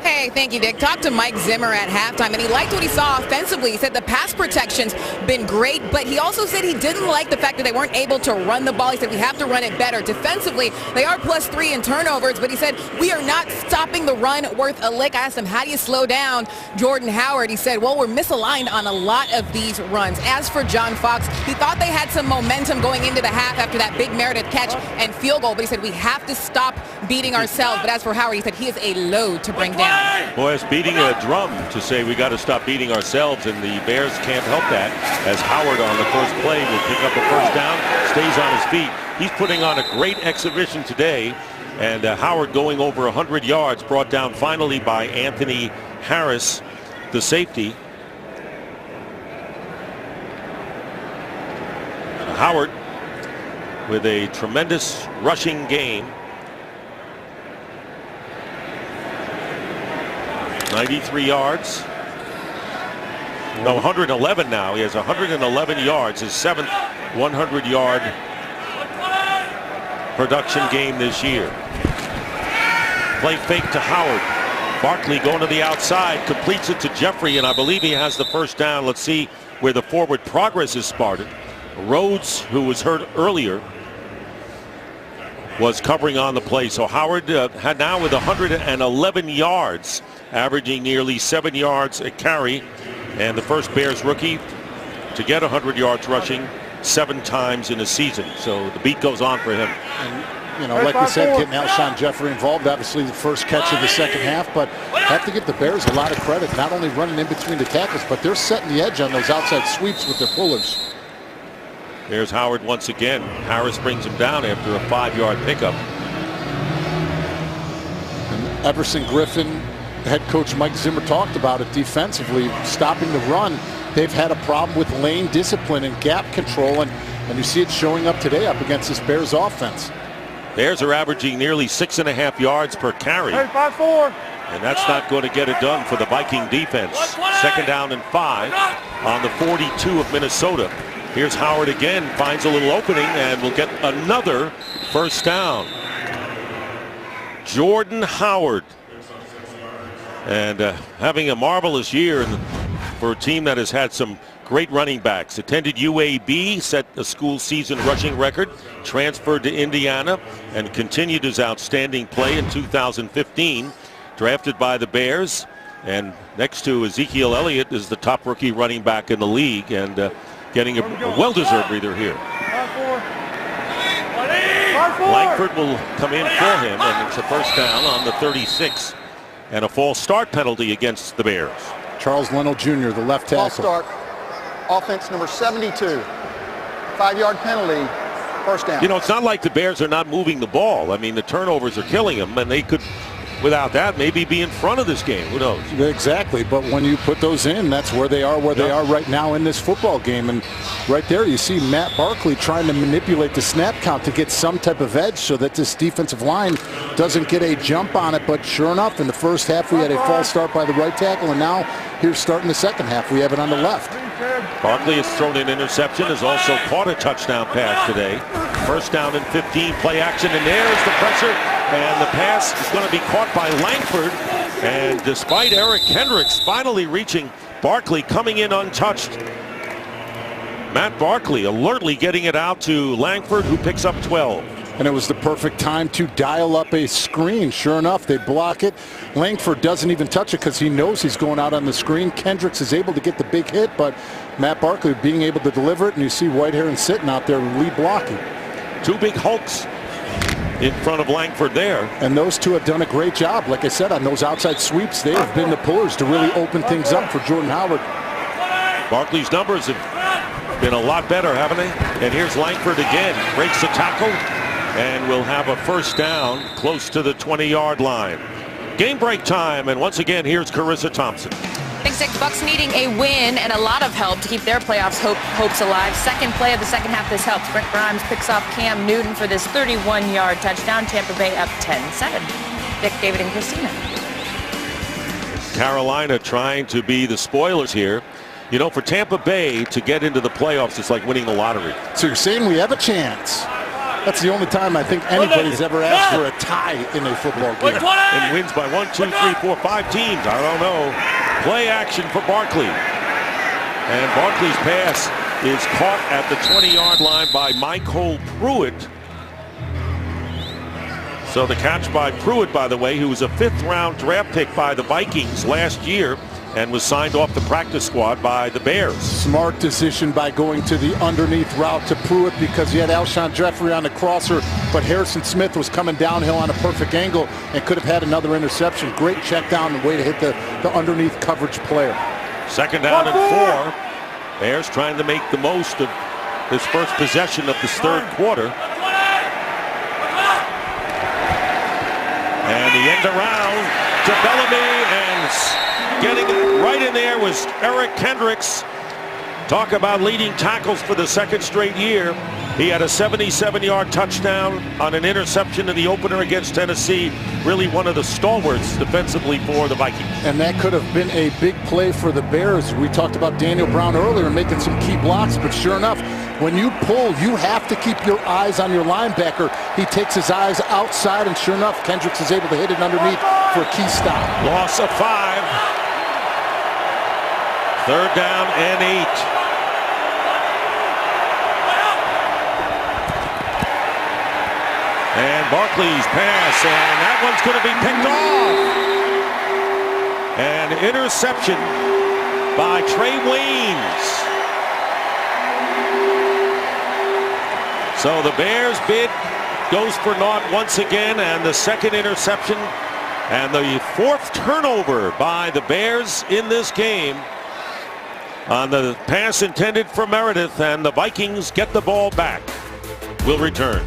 [SPEAKER 2] Hey, thank you, Dick. Talked to Mike Zimmer at halftime, and he liked what he saw offensively. He said the pass protection's been great, but he also said he didn't like the fact that they weren't able to run the ball. He said we have to run it better. Defensively, they are +3 in turnovers, but he said we are not stopping the run worth a lick. I asked him, how do you slow down Jordan Howard? He said, well, we're misaligned on a lot of these runs. As for John Fox, he thought they had some momentum going into the half after that big Meredith catch and field goal, but he said we have to stop beating ourselves. But as for Howard, he said he is a load to bring down.
[SPEAKER 1] Boy, it's beating a drum to say we got to stop beating ourselves, and the Bears can't help that, as Howard on the first play will pick up a first down, stays on his feet. He's putting on a great exhibition today, and Howard going over 100 yards, brought down finally by Anthony Harris, the safety. Howard with a tremendous rushing game. 93 yards. No, 111 now. He has 111 yards. His 7th 100-yard production game this year. Play fake to Howard. Barkley going to the outside, completes it to Jeffrey, and I believe he has the first down. Let's see where the forward progress is started. Rhodes, who was hurt earlier, was covering on the play. So Howard had now with 111 yards, averaging nearly 7 yards a carry, and the first Bears rookie to get 100 yards rushing 7 times in a season. So the beat goes on for him.
[SPEAKER 3] And, you know, like we said, getting Alshon Jeffrey involved, obviously the first catch of the second half, but have to give the Bears a lot of credit, not only running in between the tackles, but they're setting the edge on those outside sweeps with their pullers.
[SPEAKER 1] There's Howard once again. Harris brings him down after a 5-yard pickup.
[SPEAKER 3] And Everson Griffin, head coach Mike Zimmer talked about it defensively, stopping the run. They've had a problem with lane discipline and gap control, and you see it showing up today up against this Bears offense.
[SPEAKER 1] Bears are averaging nearly 6.5 yards per carry.
[SPEAKER 6] Hey, 5-4.
[SPEAKER 1] And that's not going to get it done for the Viking defense. 2nd down and 5 on the 42 of Minnesota. Here's Howard again, finds a little opening, and will get another first down. Jordan Howard. And having a marvelous year for a team that has had some great running backs. Attended UAB, set a school season rushing record, transferred to Indiana, and continued his outstanding play in 2015. Drafted by the Bears, and next to Ezekiel Elliott is the top rookie running back in the league, and getting a well-deserved breather here. Langford will come in for him, and it's a first down on the 36, and a false start penalty against the Bears.
[SPEAKER 3] Charles Leno Jr., the left tackle.
[SPEAKER 4] False start. Offense number 72. 5-yard penalty. First down.
[SPEAKER 1] You know, it's not like the Bears are not moving the ball. I mean, the turnovers are killing them, and they could, without that, maybe be in front of this game. Who knows?
[SPEAKER 3] Exactly, but when you put those in, that's where they are right now in this football game. And right there you see Matt Barkley trying to manipulate the snap count to get some type of edge so that this defensive line doesn't get a jump on it. But sure enough, in the first half we had a false start by the right tackle, and now here starting the second half we have it on the left.
[SPEAKER 1] Barkley has thrown an interception, has also caught a touchdown pass today. First down and 15, play action, and there's the pressure, and the pass is going to be caught by Langford. And despite Eric Kendricks finally reaching Barkley, coming in untouched, Matt Barkley alertly getting it out to Langford, who picks up 12.
[SPEAKER 3] And it was the perfect time to dial up a screen. Sure enough, they block it. Langford doesn't even touch it because he knows he's going out on the screen. Kendricks is able to get the big hit, but Matt Barkley being able to deliver it, and you see Whitehair sitting out there lead blocking. 2
[SPEAKER 1] big hulks in front of Langford there.
[SPEAKER 3] And those two have done a great job. Like I said, on those outside sweeps, they have been the pullers to really open things up for Jordan Howard.
[SPEAKER 1] Barkley's numbers have been a lot better, haven't they? And here's Langford again. Breaks the tackle and will have a first down close to the 20-yard line. Game break time, and once again, here's Carissa Thompson.
[SPEAKER 5] Big Six Bucks needing a win and a lot of help to keep their playoffs hopes alive. Second play of the second half, this helps. Brent Grimes picks off Cam Newton for this 31-yard touchdown. Tampa Bay up 10-7. Dick, David, and Christina.
[SPEAKER 1] Carolina trying to be the spoilers here. You know, for Tampa Bay to get into the playoffs, it's like winning the lottery.
[SPEAKER 3] So you're saying we have a chance? That's the only time I think anybody's ever asked for a tie in a football game.
[SPEAKER 1] And wins by 1, 2, 3, 4, 5 teams. I don't know. Play action for Barkley. And Barkley's pass is caught at the 20-yard line by Michael Pruitt. So the catch by Pruitt, by the way, who was a 5th-round draft pick by the Vikings last year and was signed off the practice squad by the Bears.
[SPEAKER 3] Smart decision by going to the underneath route to Pruitt because he had Alshon Jeffrey on the crosser, but Harrison Smith was coming downhill on a perfect angle and could have had another interception. Great check down and way to hit the underneath coverage player.
[SPEAKER 1] Second down and 4. Bears trying to make the most of this first possession of this third quarter. And the end around to Bellamy, and getting right in there was Eric Kendricks. Talk about leading tackles for the second straight year. He had a 77-yard touchdown on an interception in the opener against Tennessee. Really one of the stalwarts defensively for the Vikings.
[SPEAKER 3] And that could have been a big play for the Bears. We talked about Daniel Brown earlier making some key blocks, but sure enough, when you pull, you have to keep your eyes on your linebacker. He takes his eyes outside, and sure enough, Kendricks is able to hit it underneath for a key stop.
[SPEAKER 1] Loss of 5. Third down and 8. And Barkley's pass, and that one's going to be picked off. And interception by Trey Waynes. So the Bears bid goes for naught once again, and the second interception and the 4th turnover by the Bears in this game on the pass intended for Meredith, and the Vikings get the ball back. We'll return.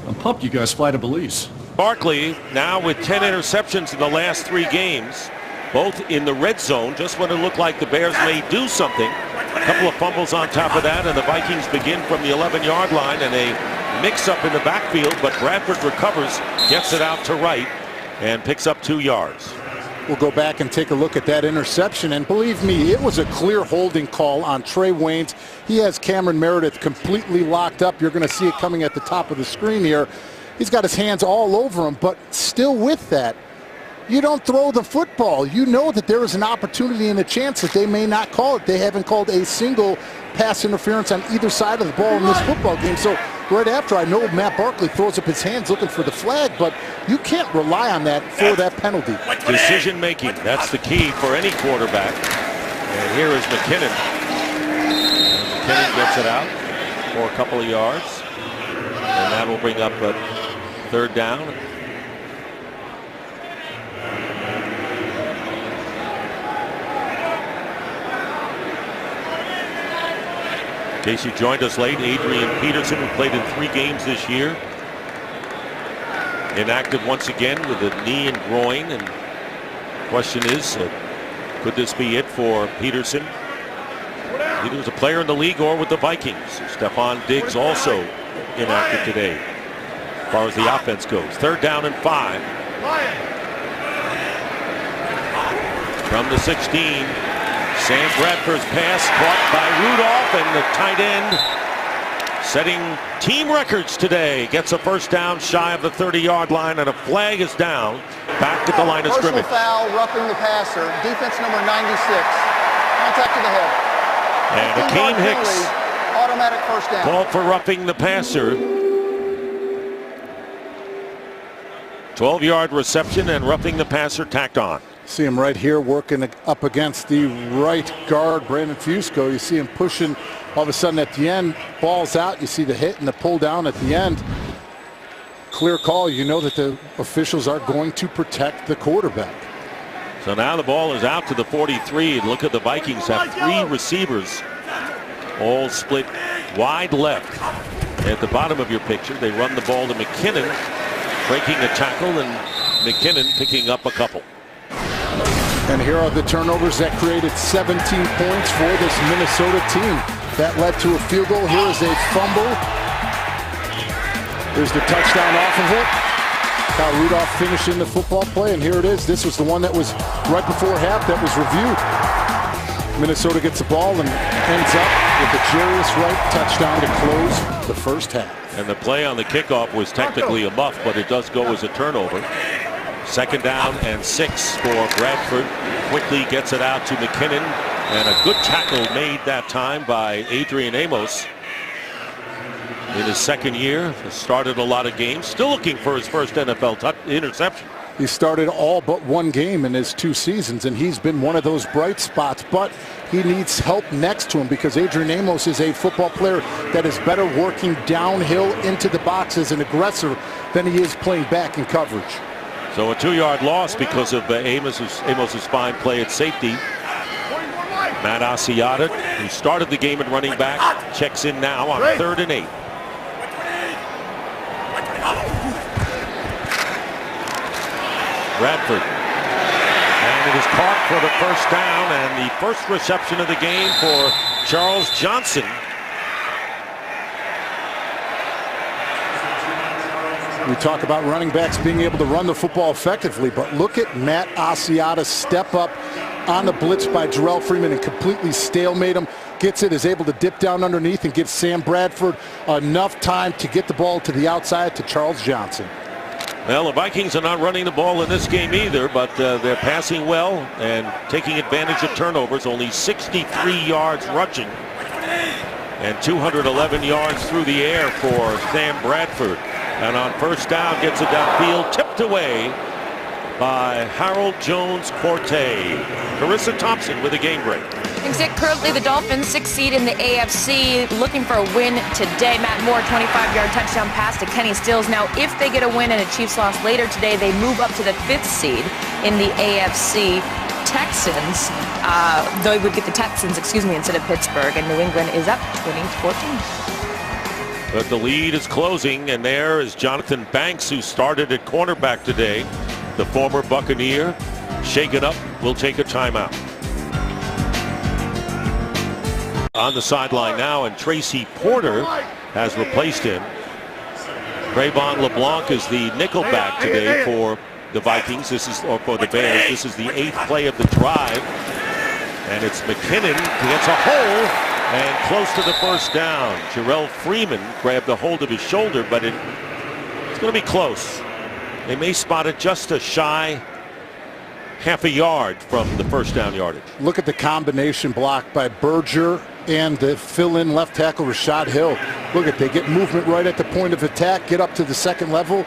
[SPEAKER 11] I'm pumped you guys fly to Belize.
[SPEAKER 1] Barkley now with 10 interceptions in the last 3 games, both in the red zone, just when it looked like the Bears may do something. A couple of fumbles on top of that, and the Vikings begin from the 11-yard line, and a mix-up in the backfield, but Bradford recovers, gets it out to right, and picks up 2 yards.
[SPEAKER 3] We'll go back and take a look at that interception, and believe me, it was a clear holding call on Trey Waynes. He has Cameron Meredith completely locked up. You're going to see it coming at the top of the screen here. He's got his hands all over him, but still with that, you don't throw the football. You know that there is an opportunity and a chance that they may not call it. They haven't called a single pass interference on either side of the ball in this football game. So right after, I know Matt Barkley throws up his hands looking for the flag, but you can't rely on that for that penalty.
[SPEAKER 1] Decision making, that's the key for any quarterback. And here is McKinnon. McKinnon gets it out for a couple of yards, and that will bring up a third down. In case you joined us late, Adrian Peterson, who played in 3 games this year, inactive once again with a knee and groin. And the question is, could this be it for Peterson? Either as a player in the league or with the Vikings. Stephon Diggs also inactive today, as far as the offense goes. Third down and 5. From the 16. Sam Bradford's pass caught by Rudolph, and the tight end setting team records today gets a first down shy of the 30-yard line, and a flag is down back at the line of scrimmage.
[SPEAKER 4] Personal foul, roughing the passer. Defense number 96. Contact to the head.
[SPEAKER 1] And Akeem Hicks,
[SPEAKER 4] automatic first down.
[SPEAKER 1] called for roughing the passer. 12-yard reception and roughing the passer tacked on.
[SPEAKER 3] See him right here working up against the right guard, Brandon Fusco. You see him pushing. All of a sudden at the end, ball's out. You see the hit and the pull down at the end. Clear call. You know that the officials are going to protect the quarterback.
[SPEAKER 1] So now the ball is out to the 43. And look at the Vikings have 3 receivers all split wide left. At the bottom of your picture, they run the ball to McKinnon, breaking a tackle, and McKinnon picking up a couple.
[SPEAKER 3] And here are the turnovers that created 17 points for this Minnesota team. That led to a field goal. Here is a fumble. There's the touchdown off of it. Kyle Rudolph finishing the football play, and here it is. This was the one that was right before half that was reviewed. Minnesota gets the ball and ends up with a Jarius Wright touchdown to close the first half.
[SPEAKER 1] And the play on the kickoff was technically a muff, but it does go as a turnover. 2nd down and 6 for Bradford. Quickly gets it out to McKinnon, and a good tackle made that time by Adrian Amos. In his 2nd year, started a lot of games, still looking for his first NFL interception.
[SPEAKER 3] He started all but 1 game in his 2 seasons, and he's been one of those bright spots, but he needs help next to him because Adrian Amos is a football player that is better working downhill into the box as an aggressor than he is playing back in coverage.
[SPEAKER 1] So a 2-yard loss because of Amos's fine play at safety. Matt Asiata, who started the game at running back, checks in now on 3rd and 8. Bradford. And it is caught for the first down, and the first reception of the game for Charles Johnson.
[SPEAKER 3] We talk about running backs being able to run the football effectively, but look at Matt Asiata step up on the blitz by Jarrell Freeman and completely stalemate him. Gets it, is able to dip down underneath and gives Sam Bradford enough time to get the ball to the outside to Charles Johnson.
[SPEAKER 1] Well, the Vikings are not running the ball in this game either, but they're passing well and taking advantage of turnovers. Only 63 yards rushing and 211 yards through the air for Sam Bradford. And on first down, gets it downfield, tipped away by Harold Jones-Corte. Carissa Thompson with a game break.
[SPEAKER 5] Currently the Dolphins 6th seed in the AFC, looking for a win today. Matt Moore 25-yard touchdown pass to Kenny Stills. Now if they get a win and a Chiefs loss later today, they move up to the 5th seed in the AFC. Texans, they would get the Texans, instead of Pittsburgh, and New England is up 20-14.
[SPEAKER 1] But the lead is closing, and there is Jonathan Banks, who started at cornerback today. The former Buccaneer, shaken up, will take a timeout. On the sideline now, and Tracy Porter has replaced him. Trayvon LeBlanc is the nickelback today for the Vikings. Or for the Bears. This is the 8th play of the drive. And it's McKinnon who gets a hole and close to the first down. Jarrell Freeman grabbed a hold of his shoulder, but it's going to be close. They may spot it just a shy half a yard from the first down yardage.
[SPEAKER 3] Look at the combination block by Berger and the fill-in left tackle Rashad Hill. Look at, they get movement right at the point of attack, get up to the 2nd level.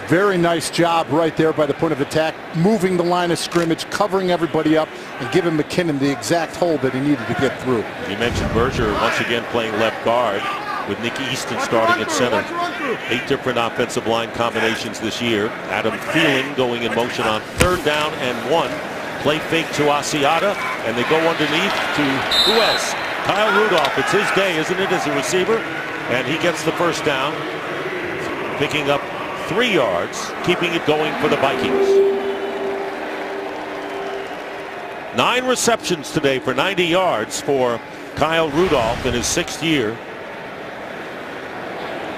[SPEAKER 3] Very nice job right there by the point of attack, moving the line of scrimmage, covering everybody up, and giving McKinnon the exact hole that he needed to get through.
[SPEAKER 1] You mentioned Berger once again playing left guard, with Nick Easton starting at center. 8 different offensive line combinations this year. Adam Thielen going in motion on 3rd down and 1. Play fake to Asiata, and they go underneath to who else? Kyle Rudolph. It's his day, isn't it, as a receiver? And he gets the first down, picking up 3 yards, keeping it going for the Vikings. 9 receptions today for 90 yards for Kyle Rudolph in his 6th year.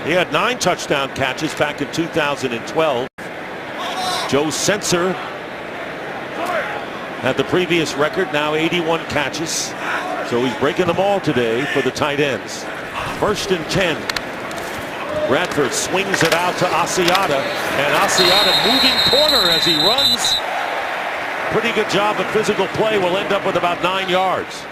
[SPEAKER 1] He had 9 touchdown catches back in 2012. Joe Sensor had the previous record, now 81 catches. So he's breaking them all today for the tight ends. 1st and 10. Bradford swings it out to Asiata, and Asiata moving corner as he runs. Pretty good job of physical play. Will end up with about 9 yards.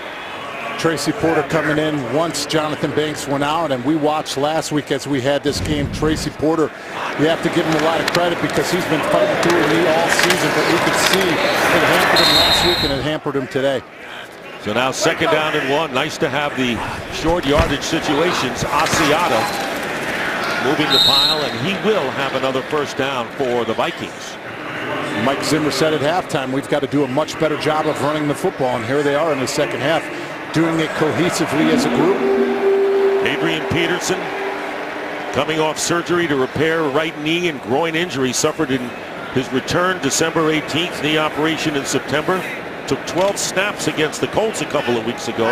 [SPEAKER 3] Tracy Porter coming in once Jonathan Banks went out, and we watched last week as we had this game. Tracy Porter, you have to give him a lot of credit because he's been fighting through a knee all season, but you could see it hampered him last week and it hampered him today.
[SPEAKER 1] So now 2nd down and 1. Nice to have the short yardage situations. Asiata moving the pile, and he will have another first down for the Vikings.
[SPEAKER 3] Mike Zimmer said at halftime, we've got to do a much better job of running the football, and here they are in the second half, doing it cohesively as a group.
[SPEAKER 1] Adrian Peterson coming off surgery to repair a right knee and groin injury suffered in his return December 18th, knee operation in September. Took 12 snaps against the Colts a couple of weeks ago,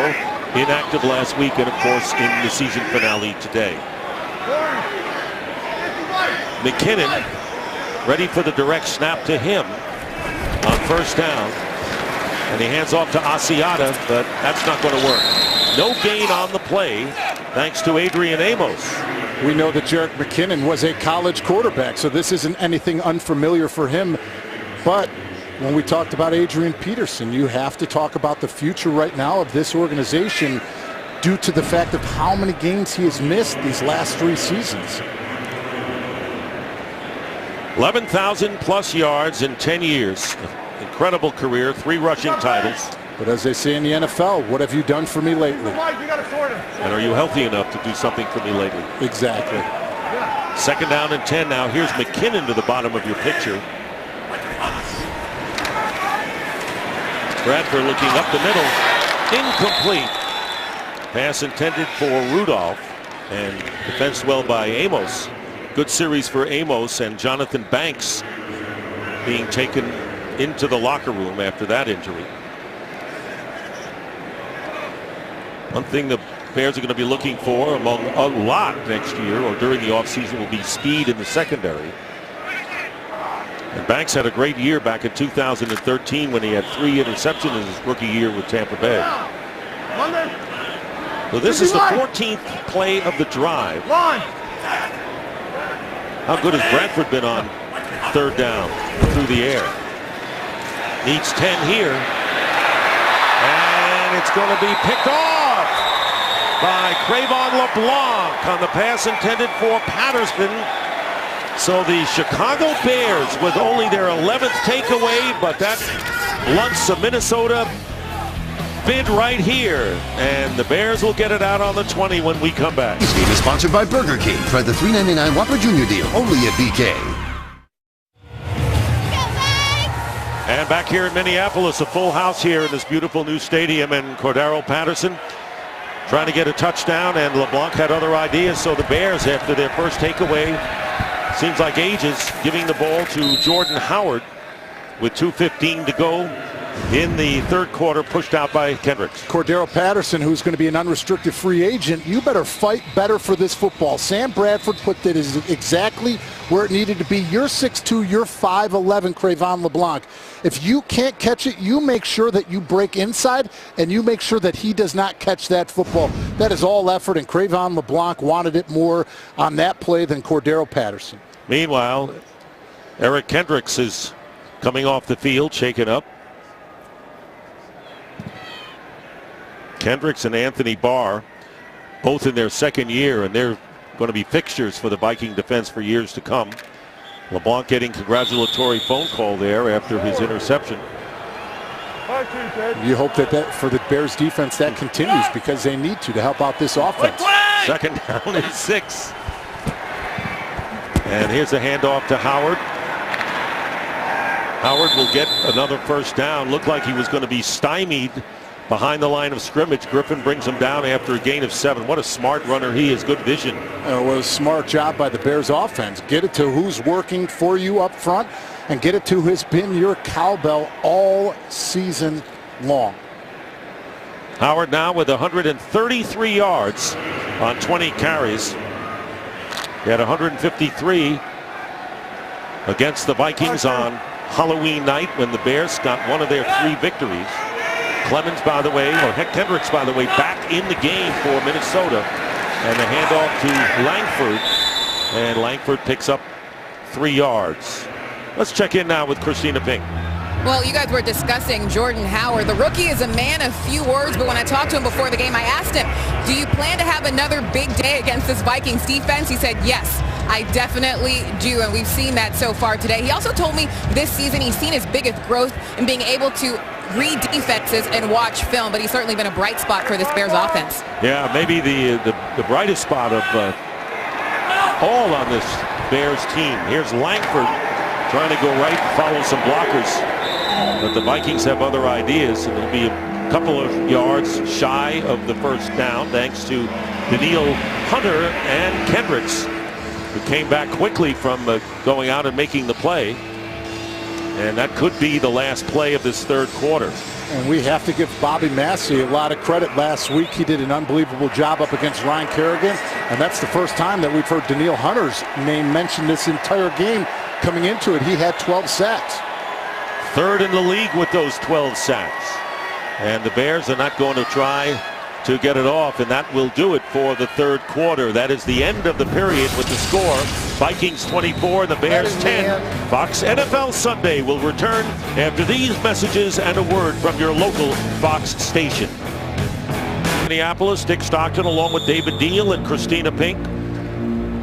[SPEAKER 1] inactive last week, and of course in the season finale today. McKinnon ready for the direct snap to him on first down, and he hands off to Asiata, but that's not going to work. No gain on the play thanks to Adrian Amos.
[SPEAKER 3] We know that Jerick McKinnon was a college quarterback, so this isn't anything unfamiliar for him. But when we talked about Adrian Peterson, you have to talk about the future right now of this organization due to the fact of how many games he has missed these last 3 seasons.
[SPEAKER 1] 11,000 plus yards in 10 years. Incredible career, 3 rushing titles.
[SPEAKER 3] But as they say in the NFL, what have you done for me lately?
[SPEAKER 1] And are you healthy enough to do something for me lately?
[SPEAKER 3] Exactly.
[SPEAKER 1] Second down and 10 now. Here's McKinnon to the bottom of your picture. Bradford looking up the middle. Incomplete. Pass intended for Rudolph, and defense well by Amos. Good series for Amos, and Jonathan Banks being taken into the locker room after that injury. One thing the Bears are going to be looking for among a lot next year or during the offseason will be speed in the secondary. And Banks had a great year back in 2013 when he had 3 interceptions in his rookie year with Tampa Bay. So this is the 14th play of the drive. How good has Bradford been on third down through the air? Needs 10 here. And it's going to be picked off by Crevon LeBlanc on the pass intended for Patterson. So the Chicago Bears with only their 11th takeaway, but that blunts the Minnesota bid right here. And the Bears will get it out on the 20 when we come back.
[SPEAKER 12] This game is sponsored by Burger King. Try the $3.99 Whopper Jr. deal only at BK.
[SPEAKER 1] And back here in Minneapolis, a full house here in this beautiful new stadium, and Cordero Patterson trying to get a touchdown, and LeBlanc had other ideas. So the Bears, after their first takeaway, seems like ages, giving the ball to Jordan Howard with 2:15 to go in the third quarter, pushed out by Kendricks.
[SPEAKER 3] Cordero Patterson, who's going to be an unrestricted free agent, you better fight better for this football. Sam Bradford put that exactly where it needed to be. You're 6'2", you're 5'11", Crevon LeBlanc. If you can't catch it, you make sure that you break inside, and you make sure that he does not catch that football. That is all effort, and Crevon LeBlanc wanted it more on that play than Cordero Patterson.
[SPEAKER 1] Meanwhile, Eric Kendricks is coming off the field, shaken up. Kendricks and Anthony Barr, both in their second year, and they're going to be fixtures for the Viking defense for years to come. LeBlanc getting congratulatory phone call there after his interception.
[SPEAKER 3] You hope that for the Bears defense that continues, because they need to help out this offense.
[SPEAKER 1] Second down and 6. And here's a handoff to Howard. Howard will get another first down. Looked like he was going to be stymied behind the line of scrimmage. Griffin brings him down after a gain of 7. What a smart runner he is. Good vision.
[SPEAKER 3] It was a smart job by the Bears offense. Get it to who's working for you up front, and get it to who has been your cowbell all season long.
[SPEAKER 1] Howard now with 133 yards on 20 carries. He had 153 against the Vikings on Halloween night when the Bears got one of their 3 victories. Clemens, by the way, or Kendricks, by the way, back in the game for Minnesota. And the handoff to Langford. And Langford picks up 3 yards. Let's check in now with Christina Pink.
[SPEAKER 2] Well, you guys were discussing Jordan Howard. The rookie is a man of few words, but when I talked to him before the game, I asked him, do you plan to have another big day against this Vikings defense? He said, yes, I definitely do, and we've seen that so far today. He also told me this season he's seen his biggest growth in being able to read defenses and watch film, but he's certainly been a bright spot for this Bears offense.
[SPEAKER 1] Yeah, maybe the brightest spot of all on this Bears team. Here's Langford trying to go right and follow some blockers. But the Vikings have other ideas, and it'll be a couple of yards shy of the first down thanks to Daniil Hunter and Kendricks, who came back quickly from going out and making the play. And that could be the last play of this third quarter.
[SPEAKER 3] And we have to give Bobby Massey a lot of credit. Last week he did an unbelievable job up against Ryan Kerrigan, and that's the first time that we've heard Daniil Hunter's name mentioned this entire game. Coming into it, he had 12 sacks.
[SPEAKER 1] Third in the league with those 12 sacks. And the Bears are not going to try to get it off, and that will do it for the third quarter. That is the end of the period with the score. Vikings 24 and the Bears 10. Fox NFL Sunday will return after these messages and a word from your local Fox station. Minneapolis, Dick Stockton along with David Deal and Christina Pink.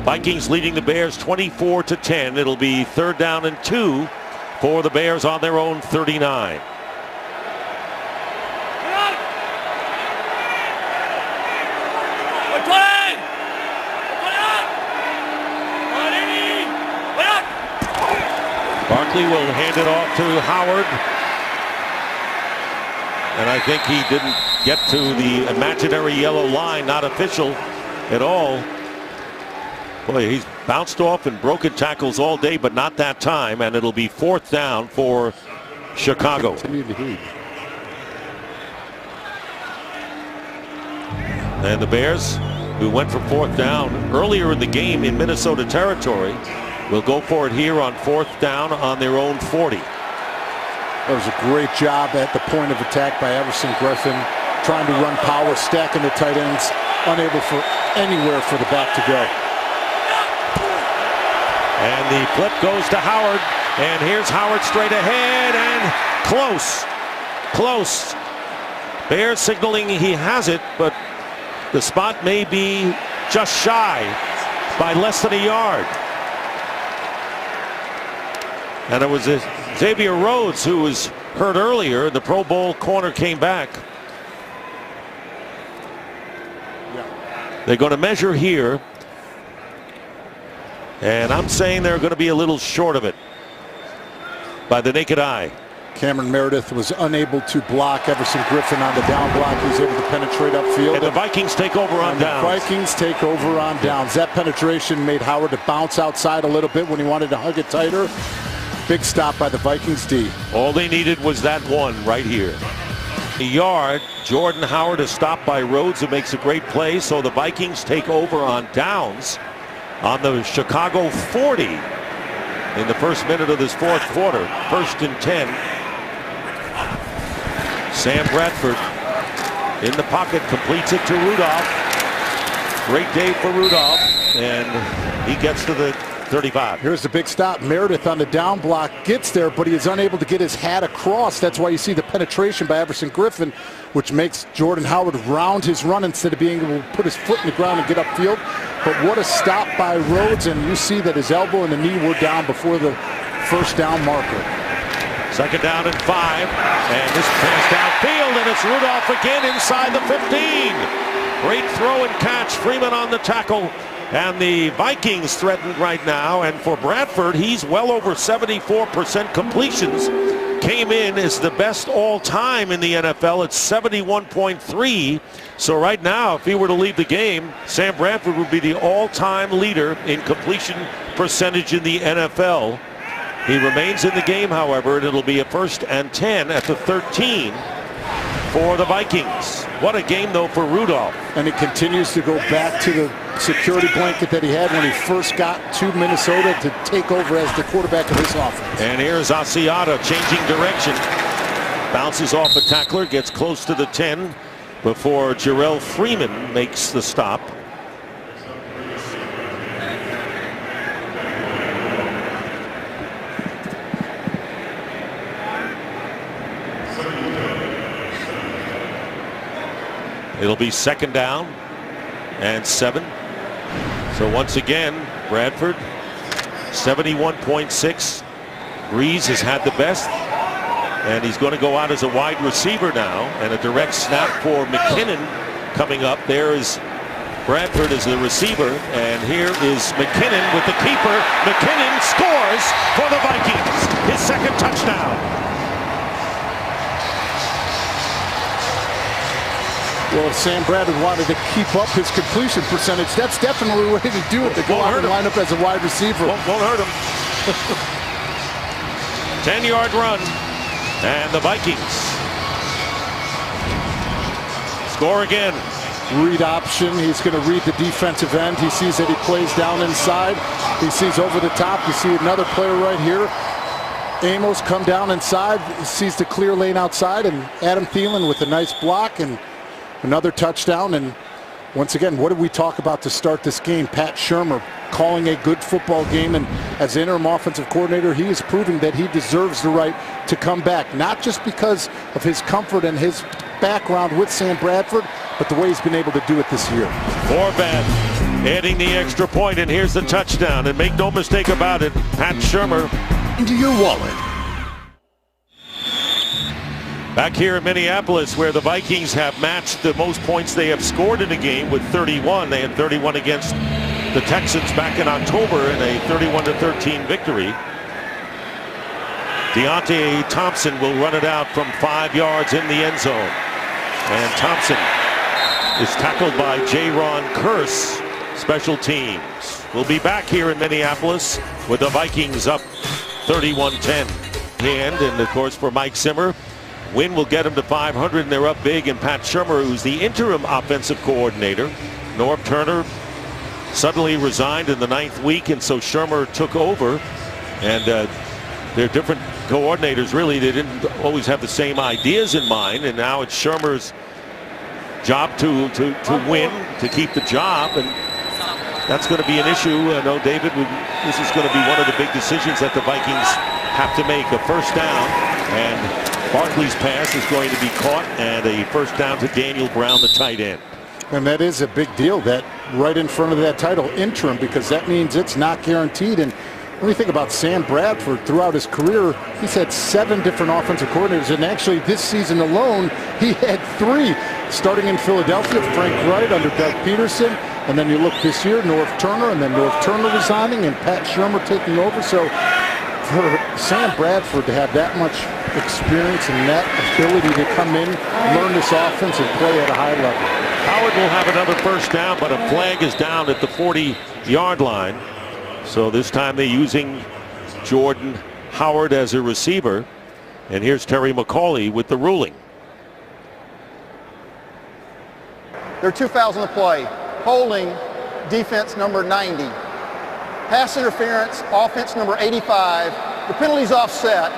[SPEAKER 1] Vikings leading the Bears 24-10. It'll be 3rd down and 2 for the Bears on their own 39. Barkley will hand it off to Howard. And I think he didn't get to the imaginary yellow line, not official at all. Boy, he's bounced off and broken tackles all day, but not that time. And it'll be 4th down for Chicago. And the Bears, who went for 4th down earlier in the game in Minnesota territory, will go for it here on 4th down on their own 40.
[SPEAKER 3] That was a great job at the point of attack by Everson Griffin, trying to run power, stacking the tight ends, unable for anywhere for the back to go.
[SPEAKER 1] And the flip goes to Howard, and here's Howard straight ahead, and close. Bears signaling he has it, but the spot may be just shy by less than a yard. And it was Xavier Rhodes who was hurt earlier. The Pro Bowl corner came back. They're going to measure here. And I'm saying they're going to be a little short of it by the naked eye.
[SPEAKER 3] Cameron Meredith was unable to block Everson Griffin on the down block. He was able to penetrate upfield.
[SPEAKER 1] And the Vikings take over on downs.
[SPEAKER 3] The Vikings take over on downs. That penetration made Howard to bounce outside a little bit when he wanted to hug it tighter. Big stop by the Vikings D.
[SPEAKER 1] All they needed was that one right here. A yard. Jordan Howard is stopped by Rhodes, who makes a great play. So the Vikings take over on downs on the Chicago 40 in the first minute of this fourth quarter. 1st and 10. Sam Bradford in the pocket, completes it to Rudolph. Great day for Rudolph, and he gets to the 35.
[SPEAKER 3] Here's the big stop. Meredith on the down block gets there, but he is unable to get his hat across. That's why you see the penetration by Everson Griffin, which makes Jordan Howard round his run instead of being able to put his foot in the ground and get upfield. But what a stop by Rhodes, and you see that his elbow and the knee were down before the 1st down marker.
[SPEAKER 1] 2nd down and 5, and this pass downfield, and it's Rudolph again inside the 15. Great throw and catch. Freeman on the tackle. And the Vikings threatened right now, and for Bradford, he's well over 74% completions. Came in as the best all-time in the NFL at 71.3. So right now, if he were to leave the game, Sam Bradford would be the all-time leader in completion percentage in the NFL. He remains in the game, however, and it'll be a 1st and 10 at the 13 for the Vikings. What a game, though, for Rudolph.
[SPEAKER 3] And it continues to go back to the security blanket that he had when he first got to Minnesota to take over as the quarterback of this offense.
[SPEAKER 1] And here's Asiata changing direction. Bounces off a tackler, gets close to the 10 before Jarrell Freeman makes the stop. It'll be 2nd down and 7. So once again, Bradford, 71.6. Breeze has had the best, and he's going to go out as a wide receiver now, and a direct snap for McKinnon coming up. There is Bradford is the receiver, and here is McKinnon with the keeper. McKinnon scores for the Vikings, his second touchdown.
[SPEAKER 3] Well, if Sam Bradford wanted to keep up his completion percentage, that's definitely the way to do it, to go out and line up as a wide receiver.
[SPEAKER 1] Won't hurt him. 10-yard run, and the Vikings score again.
[SPEAKER 3] Read option. He's going to read the defensive end. He sees that he plays down inside. He sees over the top. You see another player right here. Amos come down inside. He sees the clear lane outside, and Adam Thielen with a nice block and another touchdown. And once again, what did we talk about to start this game? Pat Shurmur calling a good football game, and as interim offensive coordinator, he is proving that he deserves the right to come back, not just because of his comfort and his background with Sam Bradford, but the way he's been able to do it this year.
[SPEAKER 1] Forbat adding the extra point, and here's the touchdown. And make no mistake about it, Pat Shurmur
[SPEAKER 12] into your wallet.
[SPEAKER 1] Back here in Minneapolis, where the Vikings have matched the most points they have scored in a game with 31. They had 31 against the Texans back in October in a 31-13 victory. Deontay Thompson will run it out from 5 yards in the end zone. And Thompson is tackled by Jaron Kearse, special teams. We'll be back here in Minneapolis with the Vikings up 31-10. And of course for Mike Zimmer, win will get them to 500, and they're up big. And Pat Shurmur, who's the interim offensive coordinator, Norv Turner suddenly resigned in the 9th week, and so Shurmur took over. And they're different coordinators, really. They didn't always have the same ideas in mind, and now it's Shurmur's job to win, to keep the job, and that's going to be an issue. I know, David, this is going to be one of the big decisions that the Vikings have to make. A first down, and Barkley's pass is going to be caught, and a first down to Daniel Brown, the tight end.
[SPEAKER 3] And that is a big deal, that right in front of that title, interim, because that means it's not guaranteed. And when you think about Sam Bradford, throughout his career, he's had 7 different offensive coordinators, and actually this season alone, he had 3. Starting in Philadelphia, Frank Wright under Doug Peterson, and then you look this year, Norv Turner, and then Norv Turner resigning, and Pat Shurmur taking over. So for Sam Bradford to have that much experience and that ability to come in, learn this offense, and play at a high level.
[SPEAKER 1] Howard will have another first down, but a flag is down at the 40-yard line. So this time they're using Jordan Howard as a receiver. And here's Terry McCauley with the ruling.
[SPEAKER 4] There are 2 fouls on the play. Holding, defense number 90. Pass interference, offense number 85. The penalty's offset.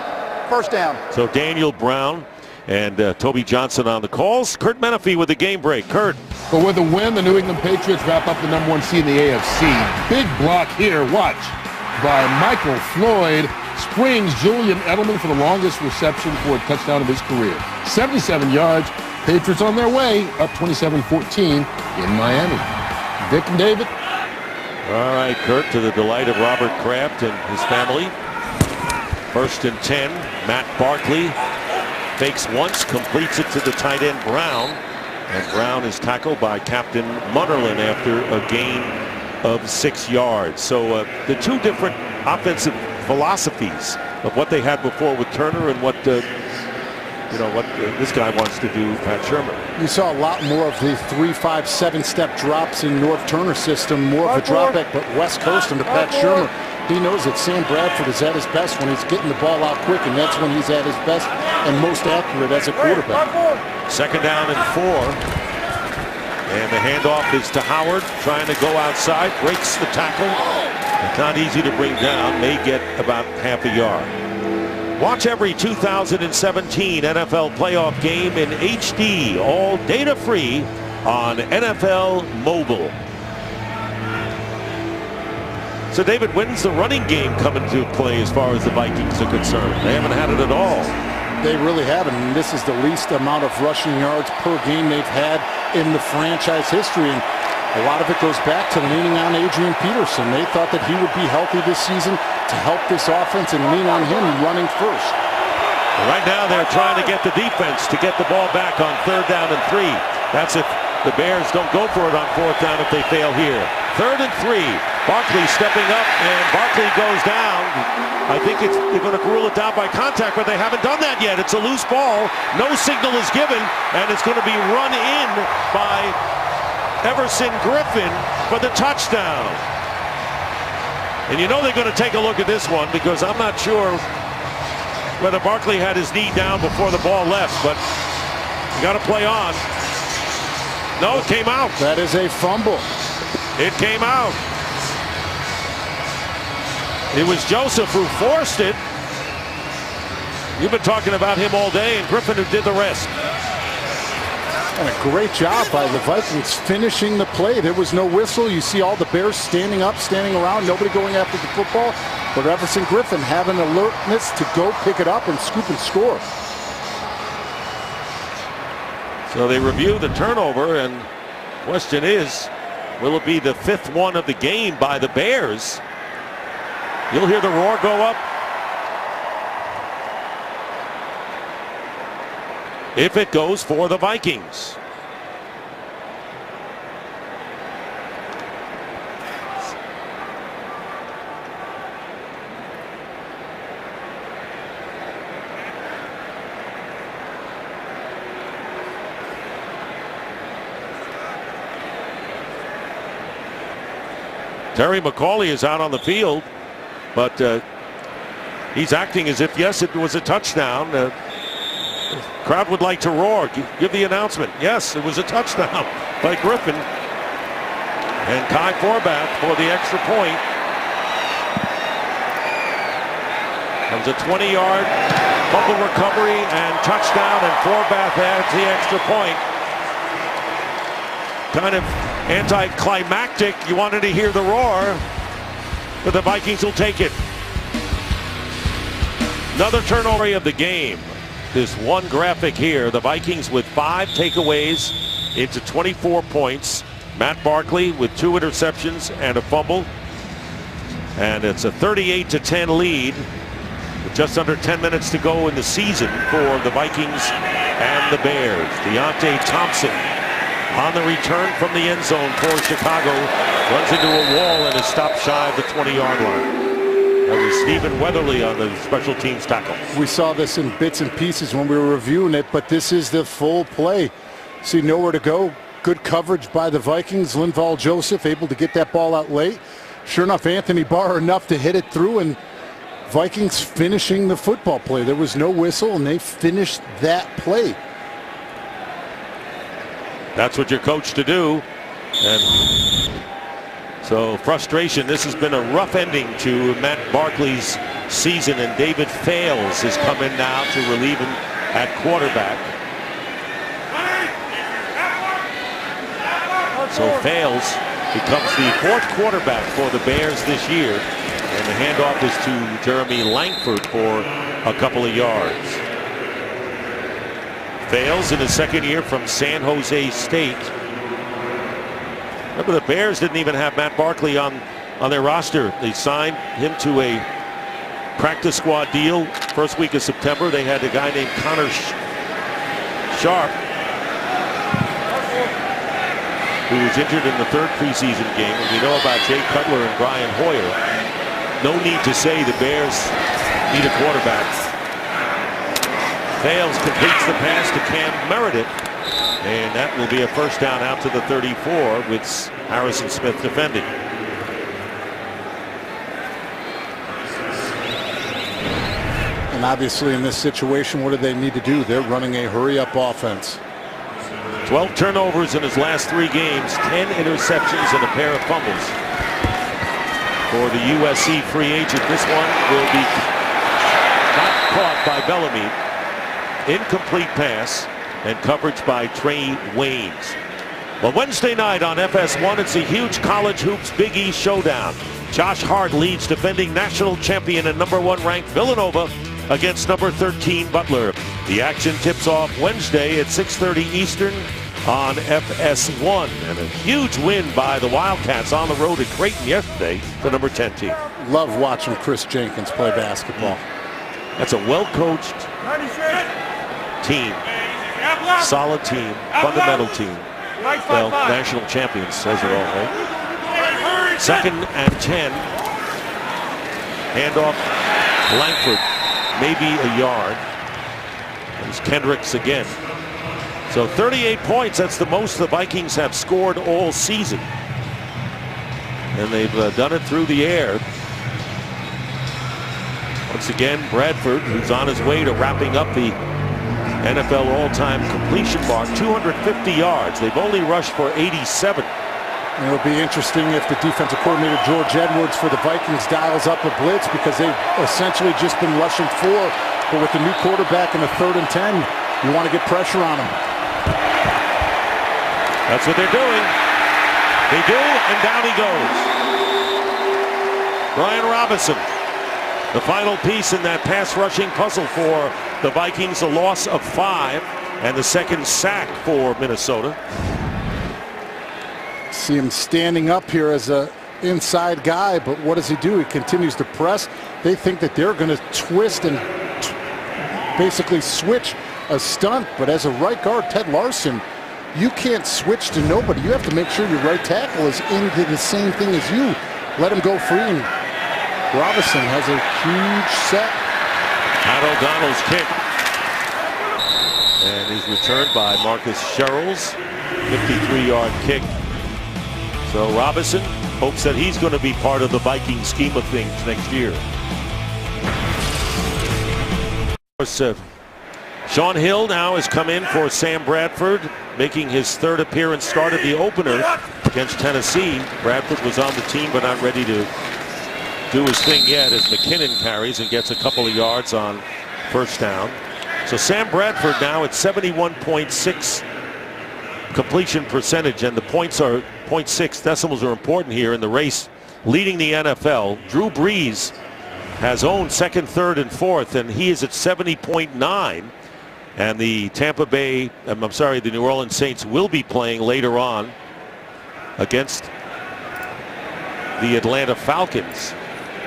[SPEAKER 4] First down.
[SPEAKER 1] So Daniel Brown and Toby Johnson on the calls. Kurt Menefee with the game break. Kurt.
[SPEAKER 13] But with a win, the New England Patriots wrap up the #1 seed in the AFC. Big block here, watch, by Michael Floyd. Springs Julian Edelman for the longest reception for a touchdown of his career. 77 yards. Patriots on their way, up 27-14 in Miami. Vic and David.
[SPEAKER 1] All right, Kurt, to the delight of Robert Kraft and his family. 1st and 10. Matt Barkley fakes once, completes it to the tight end Brown. And Brown is tackled by Captain Munnerlyn after a gain of 6 yards. So the 2 different offensive philosophies of what they had before with Turner and what this guy wants to do, Pat Shurmur.
[SPEAKER 3] You saw a lot more of the 3, 5, 7-step drops in Norv Turner's system, more of a drop back, but West Coast under Pat Shurmur. He knows that Sam Bradford is at his best when he's getting the ball out quick, and that's when he's at his best and most accurate as a quarterback.
[SPEAKER 1] 2nd down and 4. And the handoff is to Howard, trying to go outside, breaks the tackle. It's not easy to bring down, may get about half a yard. Watch every 2017 NFL playoff game in HD, all data free on NFL Mobile. So David, when's the running game come into play as far as the Vikings are concerned? They haven't had it at all.
[SPEAKER 3] They really haven't, and this is the least amount of rushing yards per game they've had in the franchise history. And a lot of it goes back to leaning on Adrian Peterson. They thought that he would be healthy this season to help this offense and lean on him running first.
[SPEAKER 1] Right now they're trying to get the defense to get the ball back on 3rd down and 3. That's if the Bears don't go for it on 4th down if they fail here. 3rd and 3. Barkley stepping up, and Barkley goes down. I think they're going to rule it down by contact, but they haven't done that yet. It's a loose ball. No signal is given, and it's going to be run in by Everson Griffin for the touchdown. And you know they're going to take a look at this one, because I'm not sure whether Barkley had his knee down before the ball left, but you got to play on. No, it came out.
[SPEAKER 3] That is a fumble.
[SPEAKER 1] It came out. It was Joseph who forced it. You've been talking about him all day, and Griffin who did the rest.
[SPEAKER 3] And a great job by the Vikings finishing the play. There was no whistle. You see all the Bears standing up, standing around, nobody going after the football. But Everson Griffin having alertness to go pick it up and scoop and score.
[SPEAKER 1] So they review the turnover, and question is, will it be the 5th one of the game by the Bears? You'll hear the roar go up. If it goes for the Vikings. Terry McCauley is out on the field, but he's acting as if, yes, it was a touchdown. The crowd would like to roar. Give the announcement. Yes, it was a touchdown by Griffin. And Kai Forbath for the extra point. Comes a 20-yard fumble recovery and touchdown, and Forbath adds the extra point. Kind of anticlimactic. You wanted to hear the roar, but the Vikings will take it. Another turnover of the game. This one graphic here, the Vikings with 5 takeaways into 24 points. Matt Barkley with 2 interceptions and a fumble. And it's a 38-10 lead with just under 10 minutes to go in the season for the Vikings and the Bears. Deontay Thompson on the return from the end zone for Chicago, runs into a wall and is stopped shy of the 20-yard line. That was Stephen Weatherly on the special teams tackle.
[SPEAKER 3] We saw this in bits and pieces when we were reviewing it, but this is the full play. See nowhere to go. Good coverage by the Vikings. Linval Joseph able to get that ball out late. Sure enough, Anthony Barr enough to hit it through, and Vikings finishing the football play. There was no whistle, and they finished that play.
[SPEAKER 1] That's what you're coached to do. And so frustration. This has been a rough ending to Matt Barkley's season, and David Fales has come in now to relieve him at quarterback. So Fales becomes the 4th quarterback for the Bears this year, and the handoff is to Jeremy Langford for a couple of yards. Fales in his 2nd year from San Jose State. Remember, the Bears didn't even have Matt Barkley on their roster. They signed him to a practice squad deal. First week of September, they had a guy named Connor Sharp, who was injured in the 3rd preseason game. And we know about Jay Cutler and Brian Hoyer. No need to say the Bears need a quarterback. Fales completes the pass to Cam Meredith, and that will be a first down out to the 34 with Harrison Smith defending.
[SPEAKER 3] And obviously in this situation, what do they need to do? They're running a hurry-up offense.
[SPEAKER 1] 12 turnovers in his last 3 games, 10 interceptions and a pair of fumbles. For the USC free agent, this one will be not caught by Bellamy. Incomplete pass and coverage by Trey Waynes. Well, Wednesday night on FS1, it's a huge college hoops Big East showdown. Josh Hart leads defending national champion and #1 ranked Villanova against number 13 Butler. The action tips off Wednesday at 6:30 Eastern on FS1. And a huge win by the Wildcats on the road at Creighton yesterday, the number 10 team.
[SPEAKER 3] Love watching Chris Jenkins play basketball.
[SPEAKER 1] That's a well-coached team, solid team, fundamental team. Well, national champions says it all, right? 2nd and 10. Handoff, Langford, maybe a yard. There's Kendricks again. So 38 points, that's the most the Vikings have scored all season. And they've done it through the air. Once again, Bradford, who's on his way to wrapping up the NFL all-time completion mark, 250 yards. They've only rushed for 87.
[SPEAKER 3] And it'll be interesting if the defensive coordinator, George Edwards, for the Vikings dials up a blitz, because they've essentially just been rushing 4. But with the new quarterback in the 3rd and 10, you want to get pressure on him.
[SPEAKER 1] That's what they're doing. They do, and down he goes. Brian Robinson, the final piece in that pass rushing puzzle for the Vikings, a loss of 5 and the 2nd sack for Minnesota.
[SPEAKER 3] See him standing up here as a inside guy, but what does he do? He continues to press. They think that they're going to twist and basically switch a stunt, but as a right guard, Ted Larson, you can't switch to nobody. You have to make sure your right tackle is into the same thing as you. Let him go free, and Robinson has a huge set.
[SPEAKER 1] Pat O'Donnell's kick. And he's returned by Marcus Sherrills. 53-yard kick. So Robinson hopes that he's going to be part of the Viking scheme of things next year. Of course, Sean Hill now has come in for Sam Bradford, making his 3rd appearance, started the opener against Tennessee. Bradford was on the team but not ready to do his thing yet, as McKinnon carries and gets a couple of yards on 1st down. So Sam Bradford now at 71.6 completion percentage, and the points are 0.6 decimals are important here in the race, leading the NFL. Drew Brees has owned 2nd, 3rd, and 4th, and he is at 70.9. And the the New Orleans Saints will be playing later on against the Atlanta Falcons,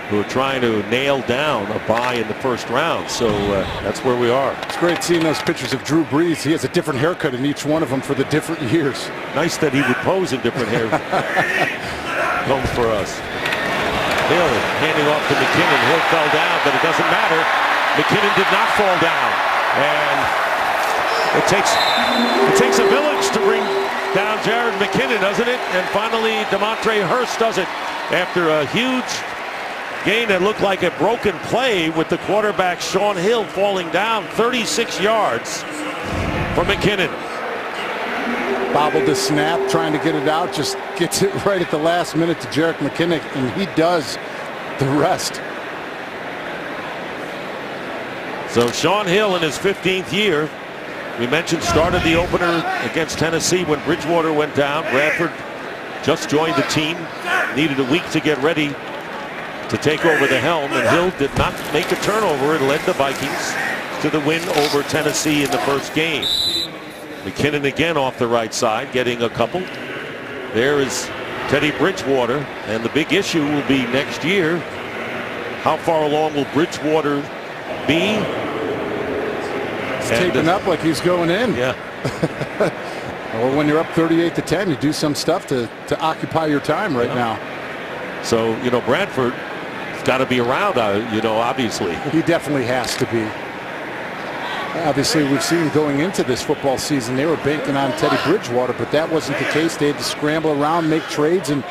[SPEAKER 1] who are trying to nail down a bye in the 1st round. So that's where we are.
[SPEAKER 3] It's great seeing those pictures of Drew Brees. He has a different haircut in each one of them for the different years.
[SPEAKER 1] Nice that he would pose in different hair combs for us. Hill handing off to McKinnon. Hill fell down, but it doesn't matter. McKinnon did not fall down. And it takes a village to bring down Jared McKinnon, doesn't it? And finally, DeMontre Hurst does it after a huge gain that looked like a broken play with the quarterback Sean Hill falling down 36 yards for McKinnon.
[SPEAKER 3] Bobbled the snap, trying to get it out, just gets it right at the last minute to Jerick McKinnon, and he does the rest.
[SPEAKER 1] So Sean Hill in his 15th year, we mentioned, started the opener against Tennessee when Bridgewater went down. Bradford just joined the team, needed a week to get ready to take over the helm, and Hill did not make a turnover and led the Vikings to the win over Tennessee in the 1st game. McKinnon again off the right side, getting a couple. There is Teddy Bridgewater, and the big issue will be next year, how far along will Bridgewater be?
[SPEAKER 3] He's taping up like he's going in.
[SPEAKER 1] Yeah.
[SPEAKER 3] Well, when you're up 38-10, you do some stuff to occupy your time right now.
[SPEAKER 1] So, Bradford got to be around, obviously.
[SPEAKER 3] He definitely has to be. Obviously, we've seen going into this football season, they were banking on Teddy Bridgewater, but that wasn't the case. They had to scramble around, make trades, and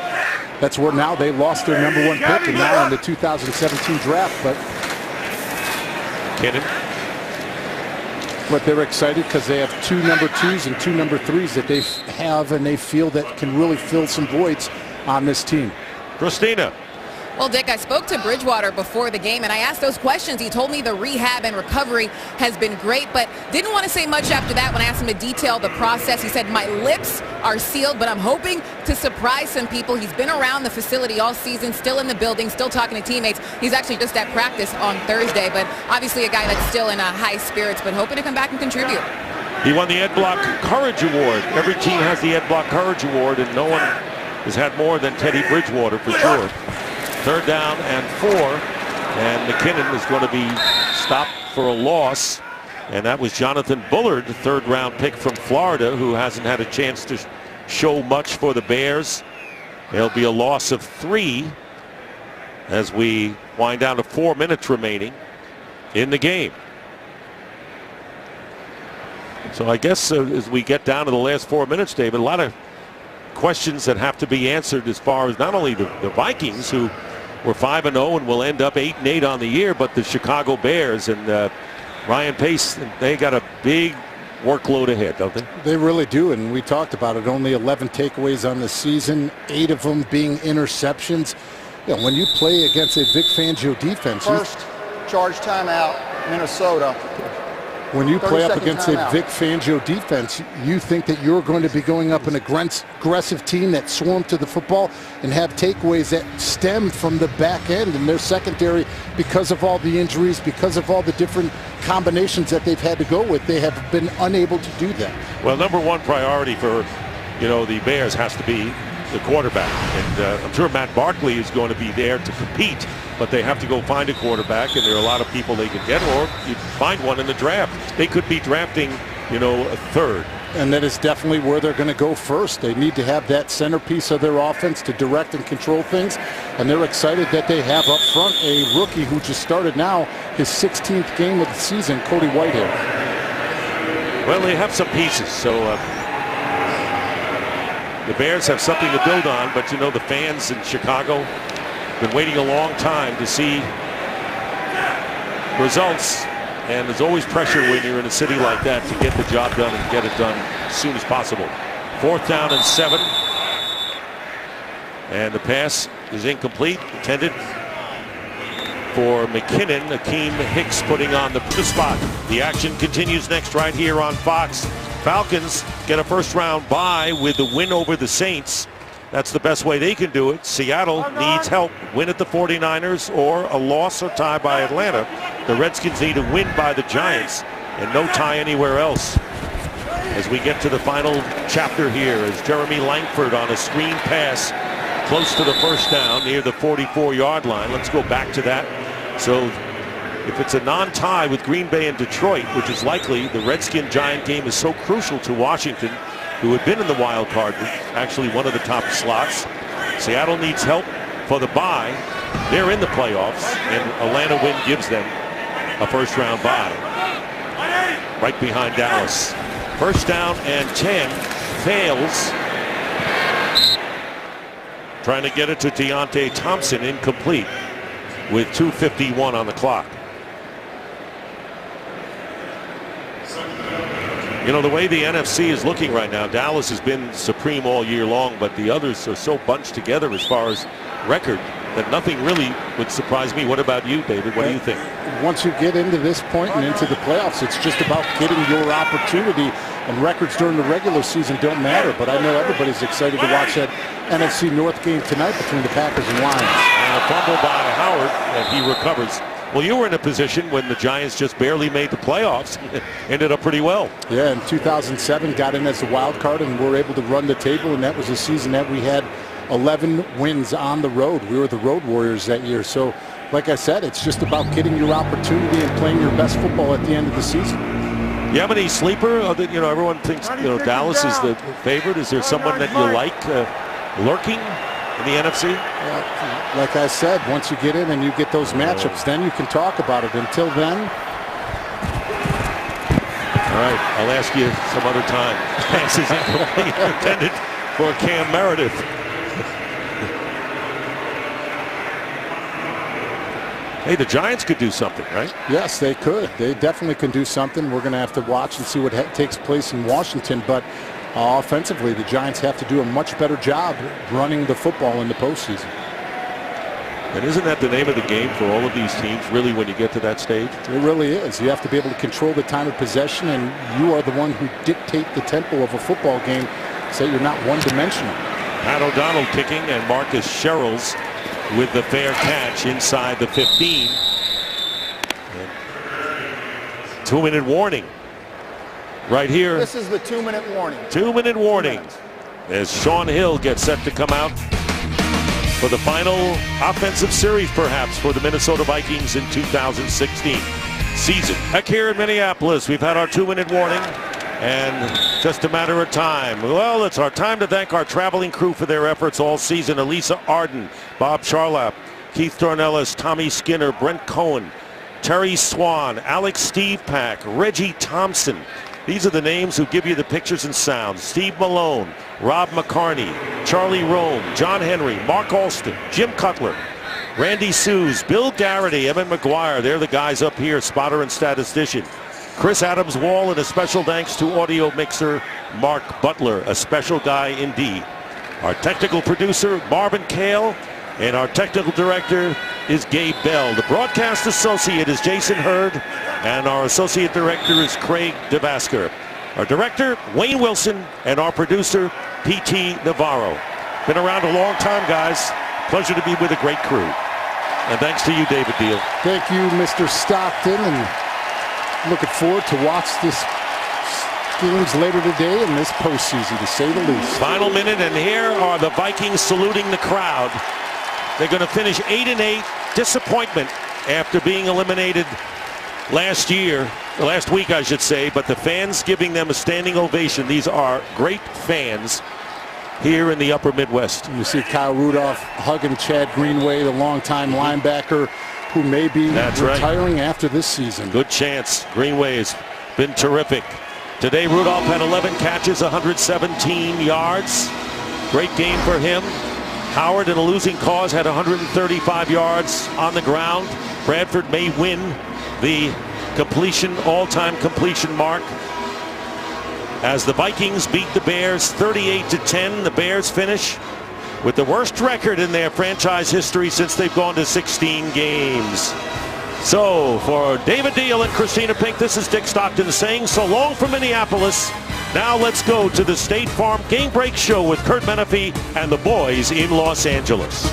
[SPEAKER 3] that's where now they lost their #1 pick, and now in the 2017 draft. But they're excited because they have 2 number 2s and 2 number 3s that they have, and they feel that can really fill some voids on this team.
[SPEAKER 1] Christina.
[SPEAKER 2] Well, Dick, I spoke to Bridgewater before the game, and I asked those questions. He told me the rehab and recovery has been great, but didn't want to say much after that when I asked him to detail the process. He said, my lips are sealed, but I'm hoping to surprise some people. He's been around the facility all season, still in the building, still talking to teammates. He's actually just at practice on Thursday, but obviously a guy that's still in high spirits, but hoping to come back and contribute.
[SPEAKER 1] He won the Ed Block Courage Award. Every team has the Ed Block Courage Award, and no one has had more than Teddy Bridgewater for sure. 3rd down and 4, and McKinnon is going to be stopped for a loss, and that was Jonathan Bullard, the 3rd-round pick from Florida, who hasn't had a chance to show much for the Bears. There'll be a loss of 3 as we wind down to 4 minutes remaining in the game. So I guess as we get down to the last 4 minutes, David, a lot of questions that have to be answered as far as not only the Vikings, who were 5-0 and will end up 8-8 on the year, but the Chicago Bears and Ryan Pace. They got a big workload ahead, don't they?
[SPEAKER 3] They really do, and we talked about it. Only 11 takeaways on the season, 8 of them being interceptions. You know, when you play against a Vic Fangio defense,
[SPEAKER 4] first charge timeout, Minnesota.
[SPEAKER 3] When you play up against a Vic Fangio defense, you think that you're going to be going up an aggressive team that swarm to the football and have takeaways that stem from the back end and their secondary, because of all the injuries, because of all the different combinations that they've had to go with. They have been unable to do that.
[SPEAKER 1] Well, number one priority for, the Bears has to be the quarterback. And I'm sure Matt Barkley is going to be there to compete, but they have to go find a quarterback, and there are a lot of people they could get, or you find one in the draft. They could be drafting, a third.
[SPEAKER 3] And that is definitely where they're going to go first. They need to have that centerpiece of their offense to direct and control things, and they're excited that they have up front a rookie who just started now his 16th game of the season, Cody Whitehair.
[SPEAKER 1] Well, they have some pieces, so the Bears have something to build on, but the fans in Chicago been waiting a long time to see results, and there's always pressure when you're in a city like that to get the job done and get it done as soon as possible. 4th down and 7, and the pass is incomplete, intended for McKinnon. Akeem Hicks putting on the spot. The action continues next right here on Fox. Falcons get a first-round bye with the win over the Saints. That's the best way they can do it. Seattle needs help. Win at the 49ers or a loss or tie by Atlanta. The Redskins need a win by the Giants and no tie anywhere else. As we get to the final chapter here, as Jeremy Langford on a screen pass close to the first down near the 44-yard line. Let's go back to that. So if it's a non-tie with Green Bay and Detroit, which is likely, the Redskin-Giant game is so crucial to Washington, who had been in the wild card, actually one of the top slots. Seattle needs help for the bye. They're in the playoffs, and Atlanta win gives them a first-round bye. Right behind Dallas. First down and 10, fails. Trying to get it to Deontay Thompson, incomplete, with 2:51 on the clock. The way the NFC is looking right now, Dallas has been supreme all year long, but the others are so bunched together as far as record that nothing really would surprise me. What about you, David? What do you think?
[SPEAKER 3] Once you get into this point and into the playoffs, it's just about getting your opportunity, and records during the regular season don't matter, but I know everybody's excited to watch that NFC North game tonight between the Packers and Lions.
[SPEAKER 1] And a fumble by Howard, and he recovers. Well, you were in a position when the Giants just barely made the playoffs. Ended up pretty well.
[SPEAKER 3] Yeah, in 2007, got in as a wild card and were able to run the table, and that was a season that we had 11 wins on the road. We were the road warriors that year. So, like I said, it's just about getting your opportunity and playing your best football at the end of the season.
[SPEAKER 1] You have any sleeper? Everyone thinks Dallas is the favorite. Is there someone that you like lurking in the NFC?
[SPEAKER 3] Like I said, once you get in and you get those matchups, then you can talk about it. Until then,
[SPEAKER 1] all right, I'll ask you some other time. Pass is incomplete, intended for Cam Meredith. Hey, the Giants could do something, right?
[SPEAKER 3] Yes, they could. They definitely can do something. We're going to have to watch and see what takes place in Washington. But offensively, the Giants have to do a much better job running the football in the postseason.
[SPEAKER 1] And isn't that the name of the game for all of these teams, really, when you get to that stage?
[SPEAKER 3] It really is. You have to be able to control the time of possession, and you are the one who dictate the tempo of a football game so you're not one-dimensional.
[SPEAKER 1] Pat O'Donnell kicking, and Marcus Sherrills with the fair catch inside the 15. 2-minute warning right here.
[SPEAKER 4] This is the 2-minute warning.
[SPEAKER 1] 2-minute warning as Sean Hill gets set to come out for the final offensive series, perhaps, for the Minnesota Vikings in 2016 season. Back here in Minneapolis, we've had our 2-minute warning, And just a matter of time. Well, it's our time to thank our traveling crew for their efforts all season. Elisa Arden, Bob Charlap, Keith Dornellis, Tommy Skinner, Brent Cohen, Terry Swan, Alex Stevepak, Reggie Thompson. These are the names who give you the pictures and sounds. Steve Malone, Rob McCarney, Charlie Rome, John Henry, Mark Alston, Jim Cutler, Randy Sues, Bill Garrity, Emmett McGuire. They're the guys up here, spotter and statistician. Chris Adams-Wall, and a special thanks to audio mixer Mark Butler, a special guy indeed. Our technical producer, Marvin Kale, and our technical director is Gabe Bell. The broadcast associate is Jason Hurd, and our associate director is Craig DeVasker. Our director, Wayne Wilson, and our producer, P.T. Navarro. Been around a long time, guys. Pleasure to be with a great crew. And thanks to you, David Deal.
[SPEAKER 3] Thank you, Mr. Stockton, and looking forward to watch this games later today in this postseason, to say the least.
[SPEAKER 1] Final minute, and here are the Vikings saluting the crowd. They're going to finish 8-8. Disappointment after being eliminated last week, I should say, but the fans giving them a standing ovation. These are great fans here in the upper Midwest.
[SPEAKER 3] You see Kyle Rudolph hugging Chad Greenway, the longtime linebacker, who may be retiring after this season.
[SPEAKER 1] Good chance. Greenway has been terrific. Today, Rudolph had 11 catches, 117 yards. Great game for him. Howard, in a losing cause, had 135 yards on the ground. Bradford may win the all-time completion mark, as the Vikings beat the Bears 38-10. The Bears finish with the worst record in their franchise history since they've gone to 16 games. So for David Deal and Christina Pink, this is Dick Stockton saying so long from Minneapolis. Now let's go to the State Farm Game Break Show with Kurt Menefee and the boys in Los Angeles.